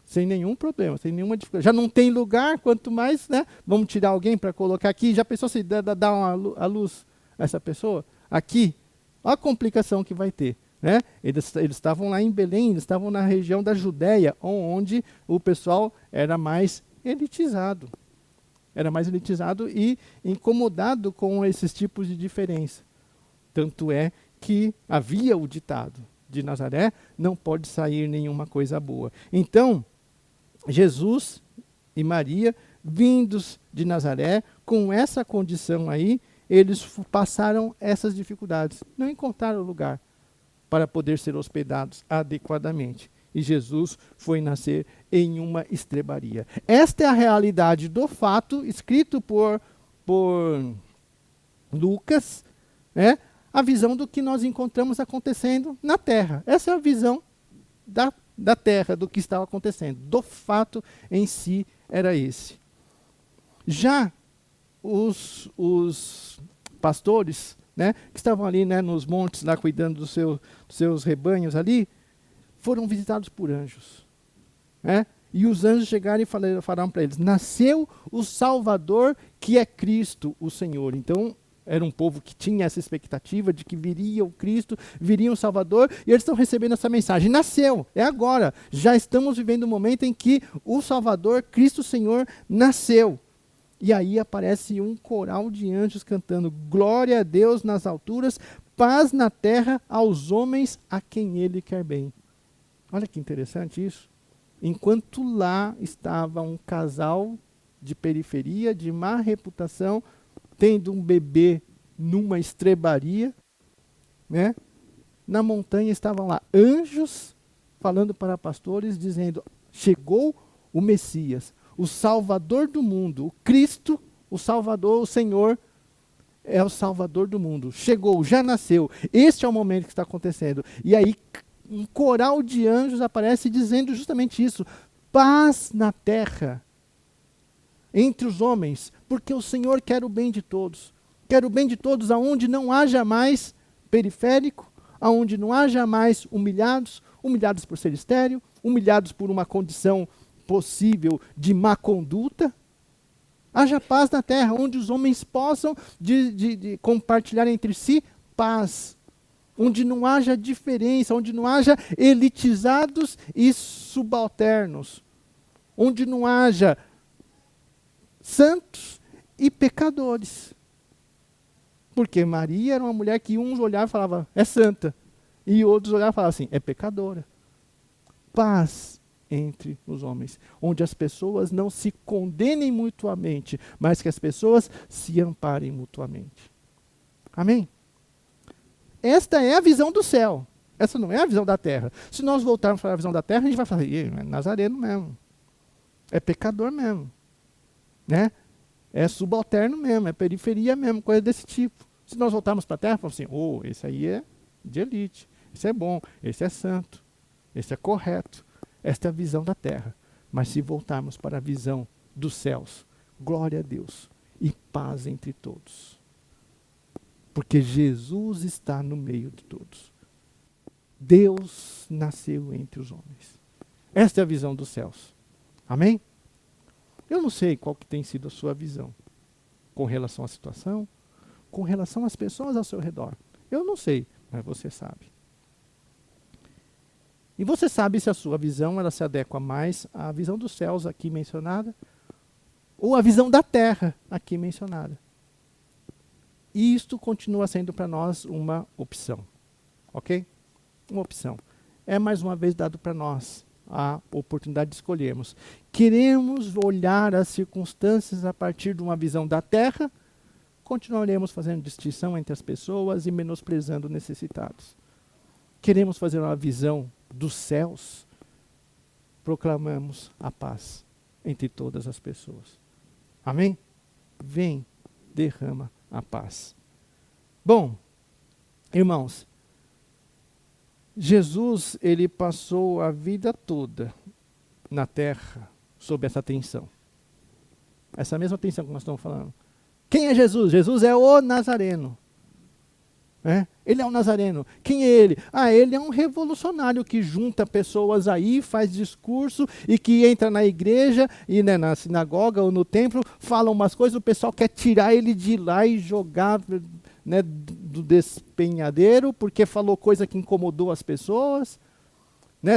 Sem nenhum problema, sem nenhuma dificuldade. Já não tem lugar, quanto mais, né? Vamos tirar alguém para colocar aqui. Já pensou se dá a luz a essa pessoa? Aqui, olha a complicação que vai ter. Né? Eles estavam lá em Belém, eles estavam na região da Judéia, onde o pessoal era mais elitizado. Era mais elitizado e incomodado com esses tipos de diferença. Tanto é que havia o ditado de Nazaré, não pode sair nenhuma coisa boa. Então, Jesus e Maria, vindos de Nazaré, com essa condição aí, eles passaram essas dificuldades. Não encontraram lugar para poder ser hospedados adequadamente. E Jesus foi nascer em uma estrebaria. Esta é a realidade do fato, escrito por Lucas, né? A visão do que nós encontramos acontecendo na Terra. Essa é a visão da Terra, do que estava acontecendo. Do fato em si era esse. Já os pastores, né, que estavam ali, né, nos montes, lá cuidando dos seus rebanhos ali, foram visitados por anjos. Né? E os anjos chegaram e falaram para eles, nasceu o Salvador, que é Cristo, o Senhor. Então, era um povo que tinha essa expectativa de que viria o Cristo, viria o Salvador, e eles estão recebendo essa mensagem. Nasceu, é agora. Já estamos vivendo um momento em que o Salvador, Cristo Senhor, nasceu. E aí aparece um coral de anjos cantando, glória a Deus nas alturas, paz na terra aos homens a quem Ele quer bem. Olha que interessante isso. Enquanto lá estava um casal de periferia, de má reputação, tendo um bebê numa estrebaria, né? Na montanha estavam lá anjos falando para pastores, dizendo, chegou o Messias, o Salvador do mundo, o Cristo, o Salvador, o Senhor, é o Salvador do mundo. Chegou, já nasceu. Este é o momento que está acontecendo. E aí um coral de anjos aparece dizendo justamente isso. Paz na terra, entre os homens, porque o Senhor quer o bem de todos. Quer o bem de todos aonde não haja mais periférico, aonde não haja mais humilhados por ser estéril, humilhados por uma condição possível de má conduta. Haja paz na terra, onde os homens possam de compartilhar entre si paz. Onde não haja diferença, onde não haja elitizados e subalternos. Onde não haja santos e pecadores. Porque Maria era uma mulher que uns olhavam e falavam, é santa. E outros olhavam e falavam assim, é pecadora. Paz entre os homens. Onde as pessoas não se condenem mutuamente, mas que as pessoas se amparem mutuamente. Amém? Esta é a visão do céu. Essa não é a visão da terra. Se nós voltarmos para a visão da terra, a gente vai falar, é nazareno mesmo. É pecador mesmo. né? É subalterno mesmo, é periferia mesmo, coisa desse tipo. Se nós voltarmos para a terra, falamos assim, esse aí é de elite, esse é bom, esse é santo, esse é correto. Esta é a visão da terra. Mas se voltarmos para a visão dos céus, glória a Deus e paz entre todos. Porque Jesus está no meio de todos. Deus nasceu entre os homens. Esta é a visão dos céus. Amém? Eu não sei qual que tem sido a sua visão com relação à situação, com relação às pessoas ao seu redor. Eu não sei, mas você sabe. E você sabe se a sua visão ela se adequa mais à visão dos céus aqui mencionada ou à visão da terra aqui mencionada. E isto continua sendo para nós uma opção. Ok? Uma opção. É mais uma vez dado para nós a oportunidade de escolhermos. Queremos olhar as circunstâncias a partir de uma visão da terra, continuaremos fazendo distinção entre as pessoas e menosprezando necessitados. Queremos fazer uma visão dos céus, proclamamos a paz entre todas as pessoas. Amém? Vem, derrama a paz. Bom, irmãos, Jesus, ele passou a vida toda na terra sob essa tensão. Essa mesma tensão que nós estamos falando. Quem é Jesus? Jesus é o Nazareno. Ele é um Nazareno. Quem é ele? Ele é um revolucionário que junta pessoas aí, faz discurso e que entra na igreja e na sinagoga ou no templo, fala umas coisas, o pessoal quer tirar ele de lá e jogar do despenhadeiro porque falou coisa que incomodou as pessoas.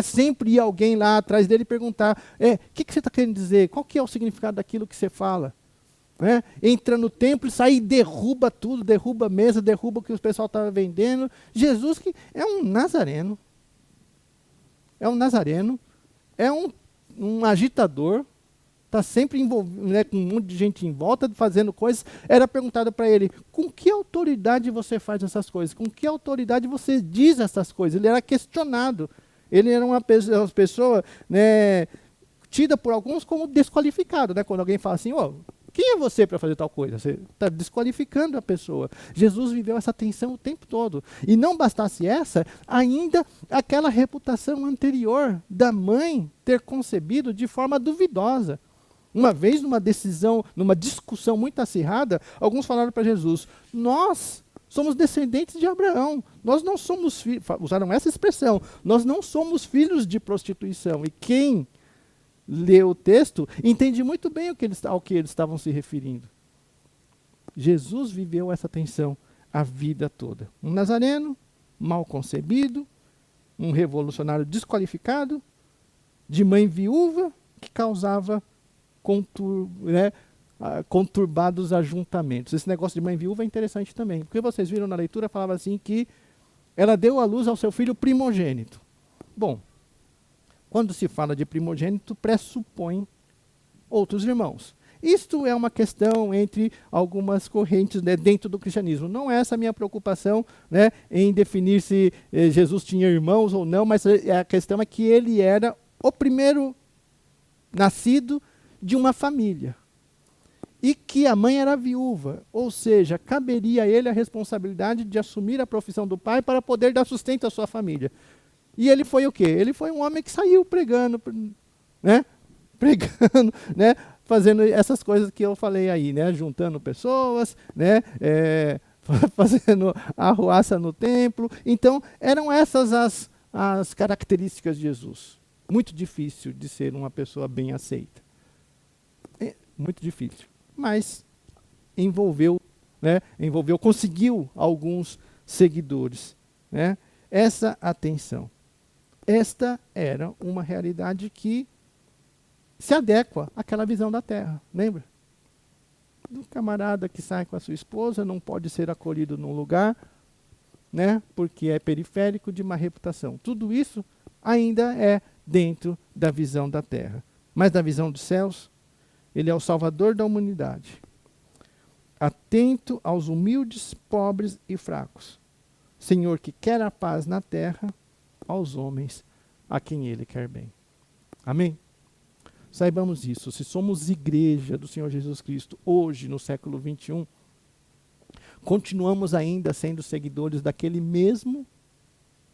Sempre ia alguém lá atrás dele perguntar, que você está querendo dizer? Qual que é o significado daquilo que você fala? Entra no templo e sai e derruba tudo, derruba a mesa, derruba o que o pessoal estava vendendo. Jesus que é um nazareno. É um nazareno. É um agitador. Está sempre envolvido, com um monte de gente em volta, fazendo coisas. Era perguntado para ele, com que autoridade você faz essas coisas? Com que autoridade você diz essas coisas? Ele era questionado. Ele era uma pessoa tida por alguns como desqualificado. Quando alguém fala assim, quem é você para fazer tal coisa? Você está desqualificando a pessoa. Jesus viveu essa tensão o tempo todo. E não bastasse essa, ainda aquela reputação anterior da mãe ter concebido de forma duvidosa. Uma vez, numa discussão muito acirrada, alguns falaram para Jesus, nós somos descendentes de Abraão. Nós não somos filhos, usaram essa expressão, nós não somos filhos de prostituição. E quem lê o texto, entende muito bem ao que eles estavam se referindo. Jesus viveu essa tensão a vida toda. Um nazareno, mal concebido, um revolucionário desqualificado, de mãe viúva, que causava conturbados ajuntamentos. Esse negócio de mãe viúva é interessante também, porque vocês viram na leitura, falava assim que ela deu à luz ao seu filho primogênito. Bom, quando se fala de primogênito, pressupõe outros irmãos. Isto é uma questão entre algumas correntes dentro do cristianismo. Não é essa a minha preocupação em definir se Jesus tinha irmãos ou não, mas a questão é que ele era o primeiro nascido de uma família. E que a mãe era viúva, ou seja, caberia a ele a responsabilidade de assumir a profissão do pai para poder dar sustento à sua família. E ele foi o quê? Ele foi um homem que saiu pregando, fazendo essas coisas que eu falei aí, juntando pessoas, fazendo arruaça no templo. Então, eram essas as características de Jesus. Muito difícil de ser uma pessoa bem aceita. Muito difícil. Mas conseguiu alguns seguidores. Essa atenção. Esta era uma realidade que se adequa àquela visão da terra, lembra? Um camarada que sai com a sua esposa não pode ser acolhido num lugar, porque é periférico de má reputação. Tudo isso ainda é dentro da visão da terra. Mas da visão dos céus, ele é o salvador da humanidade. Atento aos humildes, pobres e fracos. Senhor que quer a paz na terra, aos homens a quem ele quer bem. Amém? saibamos isso, se somos igreja do Senhor Jesus Cristo, hoje, no século 21, continuamos ainda sendo seguidores daquele mesmo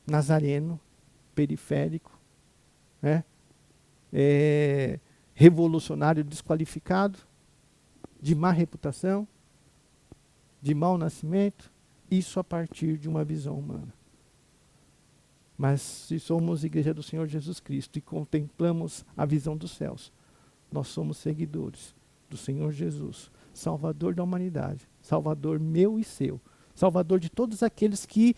nazareno, periférico, né? Revolucionário desqualificado, de má reputação, de mau nascimento, isso a partir de uma visão humana. Mas se somos igreja do Senhor Jesus Cristo e contemplamos a visão dos céus, nós somos seguidores do Senhor Jesus, Salvador da humanidade, Salvador meu e seu, Salvador de todos aqueles que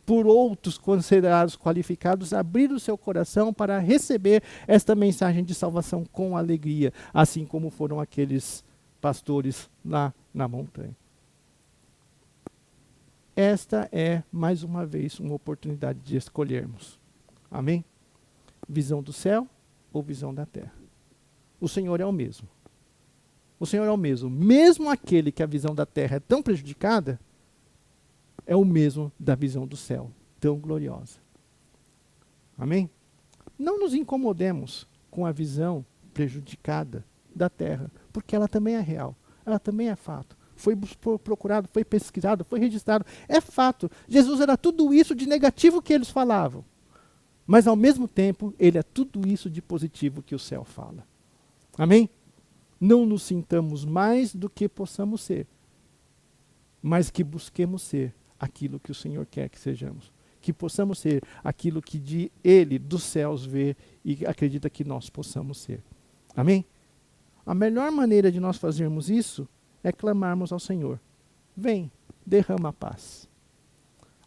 por outros considerados qualificados, abriram o seu coração para receber esta mensagem de salvação com alegria, assim como foram aqueles pastores lá na montanha. Esta é, mais uma vez, uma oportunidade de escolhermos. Amém? Visão do céu ou visão da terra? O Senhor é o mesmo. O Senhor é o mesmo. Mesmo aquele que a visão da terra é tão prejudicada, é o mesmo da visão do céu, tão gloriosa. Amém? Não nos incomodemos com a visão prejudicada da terra, porque ela também é real, ela também é fato. Foi procurado, foi pesquisado, foi registrado. É fato. Jesus era tudo isso de negativo que eles falavam. Mas, ao mesmo tempo, ele é tudo isso de positivo que o céu fala. Amém? Não nos sintamos mais do que possamos ser, mas que busquemos ser aquilo que o Senhor quer que sejamos. Que possamos ser aquilo que Ele, dos céus, vê e acredita que nós possamos ser. Amém? A melhor maneira de nós fazermos isso é clamarmos ao Senhor. Vem, derrama a paz.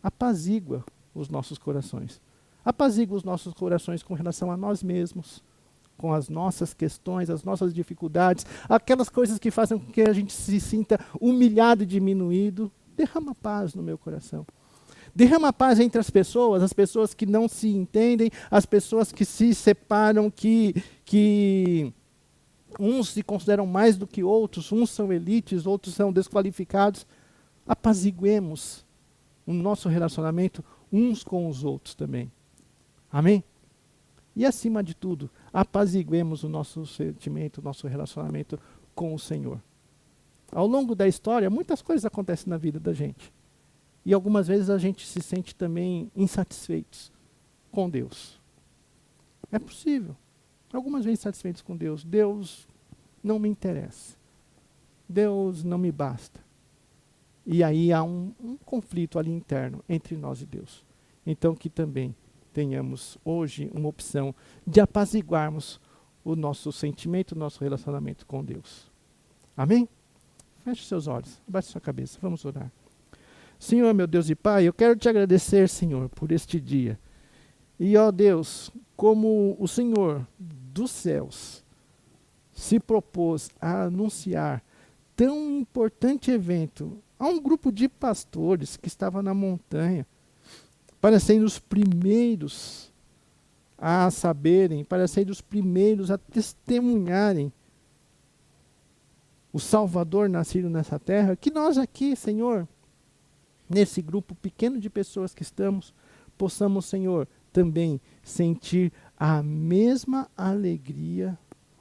Apazigua os nossos corações. Apazigua os nossos corações com relação a nós mesmos, com as nossas questões, as nossas dificuldades, aquelas coisas que fazem com que a gente se sinta humilhado e diminuído. Derrama paz no meu coração. Derrama paz entre as pessoas que não se entendem, as pessoas que se separam, que uns se consideram mais do que outros, uns são elites, outros são desqualificados. Apaziguemos o nosso relacionamento uns com os outros também. Amém? E acima de tudo, apaziguemos o nosso sentimento, o nosso relacionamento com o Senhor. Ao longo da história, muitas coisas acontecem na vida da gente. E algumas vezes a gente se sente também insatisfeitos com Deus. É possível. Algumas vezes satisfeitos com Deus. Deus não me interessa. Deus não me basta. E aí há um conflito ali interno entre nós e Deus. Então que também tenhamos hoje uma opção de apaziguarmos o nosso sentimento, o nosso relacionamento com Deus. Amém? Feche seus olhos, abaixe sua cabeça, vamos orar. Senhor, meu Deus e Pai, eu quero te agradecer, Senhor, por este dia. E, ó Deus, como o Senhor dos céus se propôs a anunciar tão importante evento a um grupo de pastores que estava na montanha, para serem os primeiros a saberem, para serem os primeiros a testemunharem o Salvador nascido nessa terra, que nós aqui, Senhor, nesse grupo pequeno de pessoas que estamos, possamos, Senhor, também sentir a mesma alegria,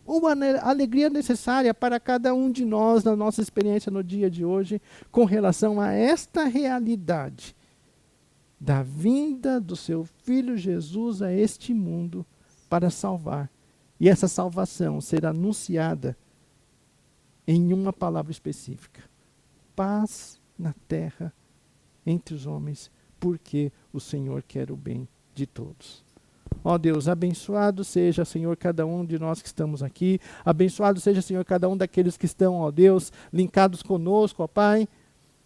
ou a alegria necessária para cada um de nós na nossa experiência no dia de hoje, com relação a esta realidade da vinda do seu Filho Jesus a este mundo para salvar. E essa salvação será anunciada em uma palavra específica: paz na terra entre os homens, porque o Senhor quer o bem de todos. Ó Deus, abençoado seja, Senhor, cada um de nós que estamos aqui. Abençoado seja, Senhor, cada um daqueles que estão, ó Deus, linkados conosco, ó Pai.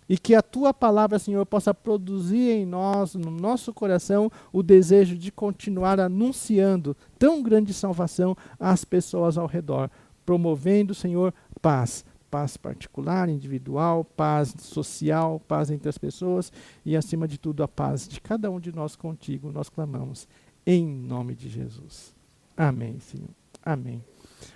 E que a Tua palavra, Senhor, possa produzir em nós, no nosso coração, o desejo de continuar anunciando tão grande salvação às pessoas ao redor, promovendo, Senhor, paz. Paz particular, individual, paz social, paz entre as pessoas e, acima de tudo, a paz de cada um de nós contigo. Nós clamamos em nome de Jesus. Amém, Senhor. Amém.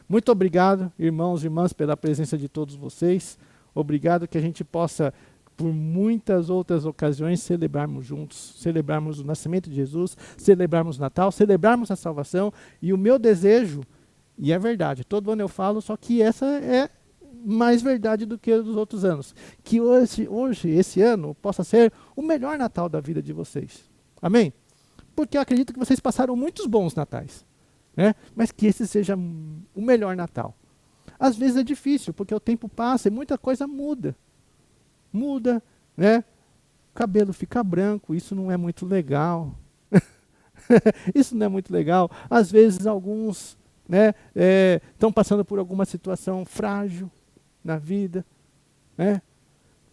Muito obrigado, irmãos e irmãs, pela presença de todos vocês. Obrigado que a gente possa, por muitas outras ocasiões, celebrarmos juntos, celebrarmos o nascimento de Jesus, celebrarmos o Natal, celebrarmos a salvação. E o meu desejo E é verdade, todo ano eu falo, só que essa é mais verdade do que os outros anos. Que hoje, esse ano, possa ser o melhor Natal da vida de vocês. Amém? Porque eu acredito que vocês passaram muitos bons natais, né? Mas que esse seja o melhor Natal. Às vezes é difícil, porque o tempo passa e muita coisa muda. Muda, né? O cabelo fica branco, isso não é muito legal. Isso não é muito legal. Às vezes alguns, né, estão passando por alguma situação frágil na vida, né?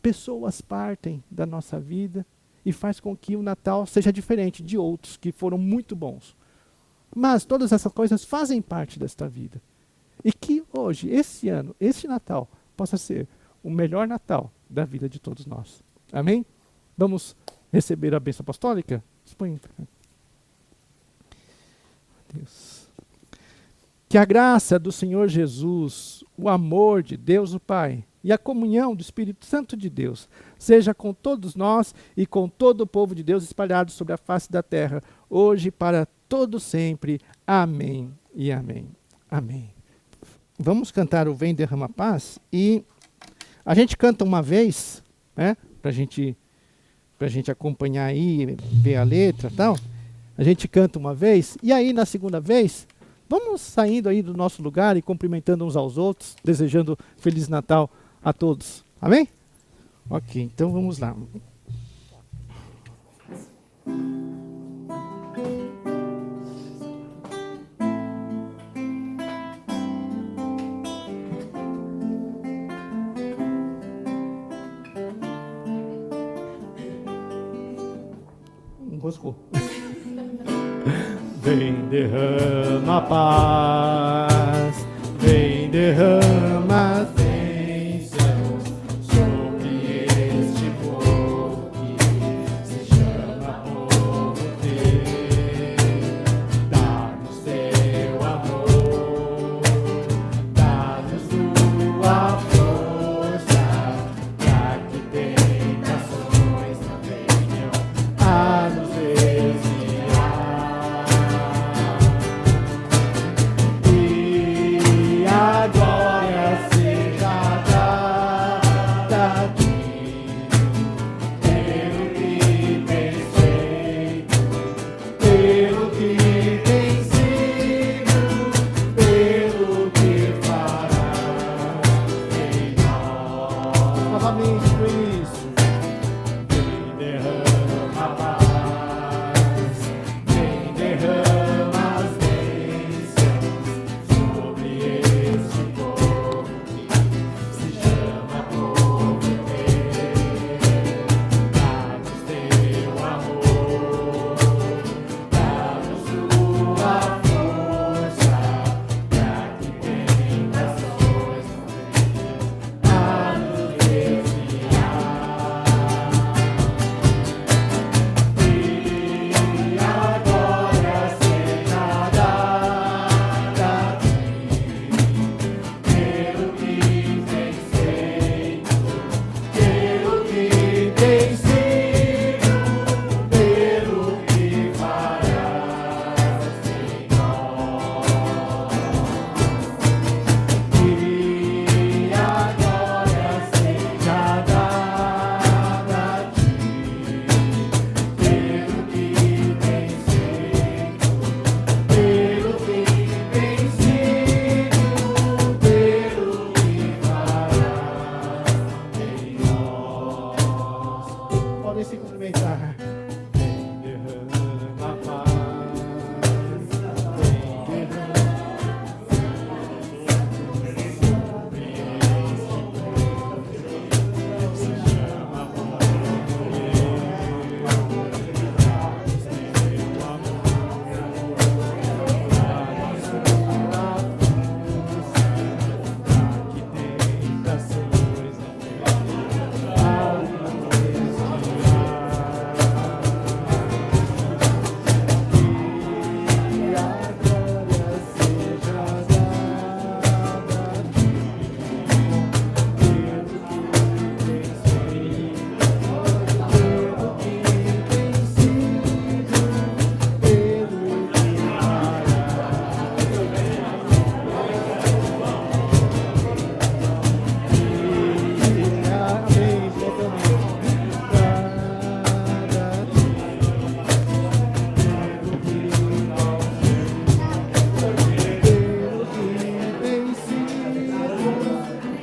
Pessoas partem da nossa vida e faz com que o Natal seja diferente de outros que foram muito bons. Mas todas essas coisas fazem parte desta vida. E que hoje, esse ano, esse Natal, possa ser o melhor Natal da vida de todos nós. Amém? Vamos receber a bênção apostólica? Expõe. Deus. Que a graça do Senhor Jesus, o amor de Deus o Pai e a comunhão do Espírito Santo de Deus seja com todos nós e com todo o povo de Deus espalhado sobre a face da terra, hoje e para todo sempre. Amém e amém. Amém. Vamos cantar o Vem Derrama Paz e a gente canta uma vez, né, pra gente acompanhar aí, ver a letra e tal. A gente canta uma vez, e aí na segunda vez, vamos saindo aí do nosso lugar e cumprimentando uns aos outros, desejando Feliz Natal a todos. Amém? Ok, então vamos lá. Enroscou. Vem, derrama paz, vem, derrama bênçãos sobre este povo que se chama povo teu. Dá-nos teu amor, dá-nos tua força, para que tentações não venham a nos desviar.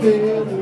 pelo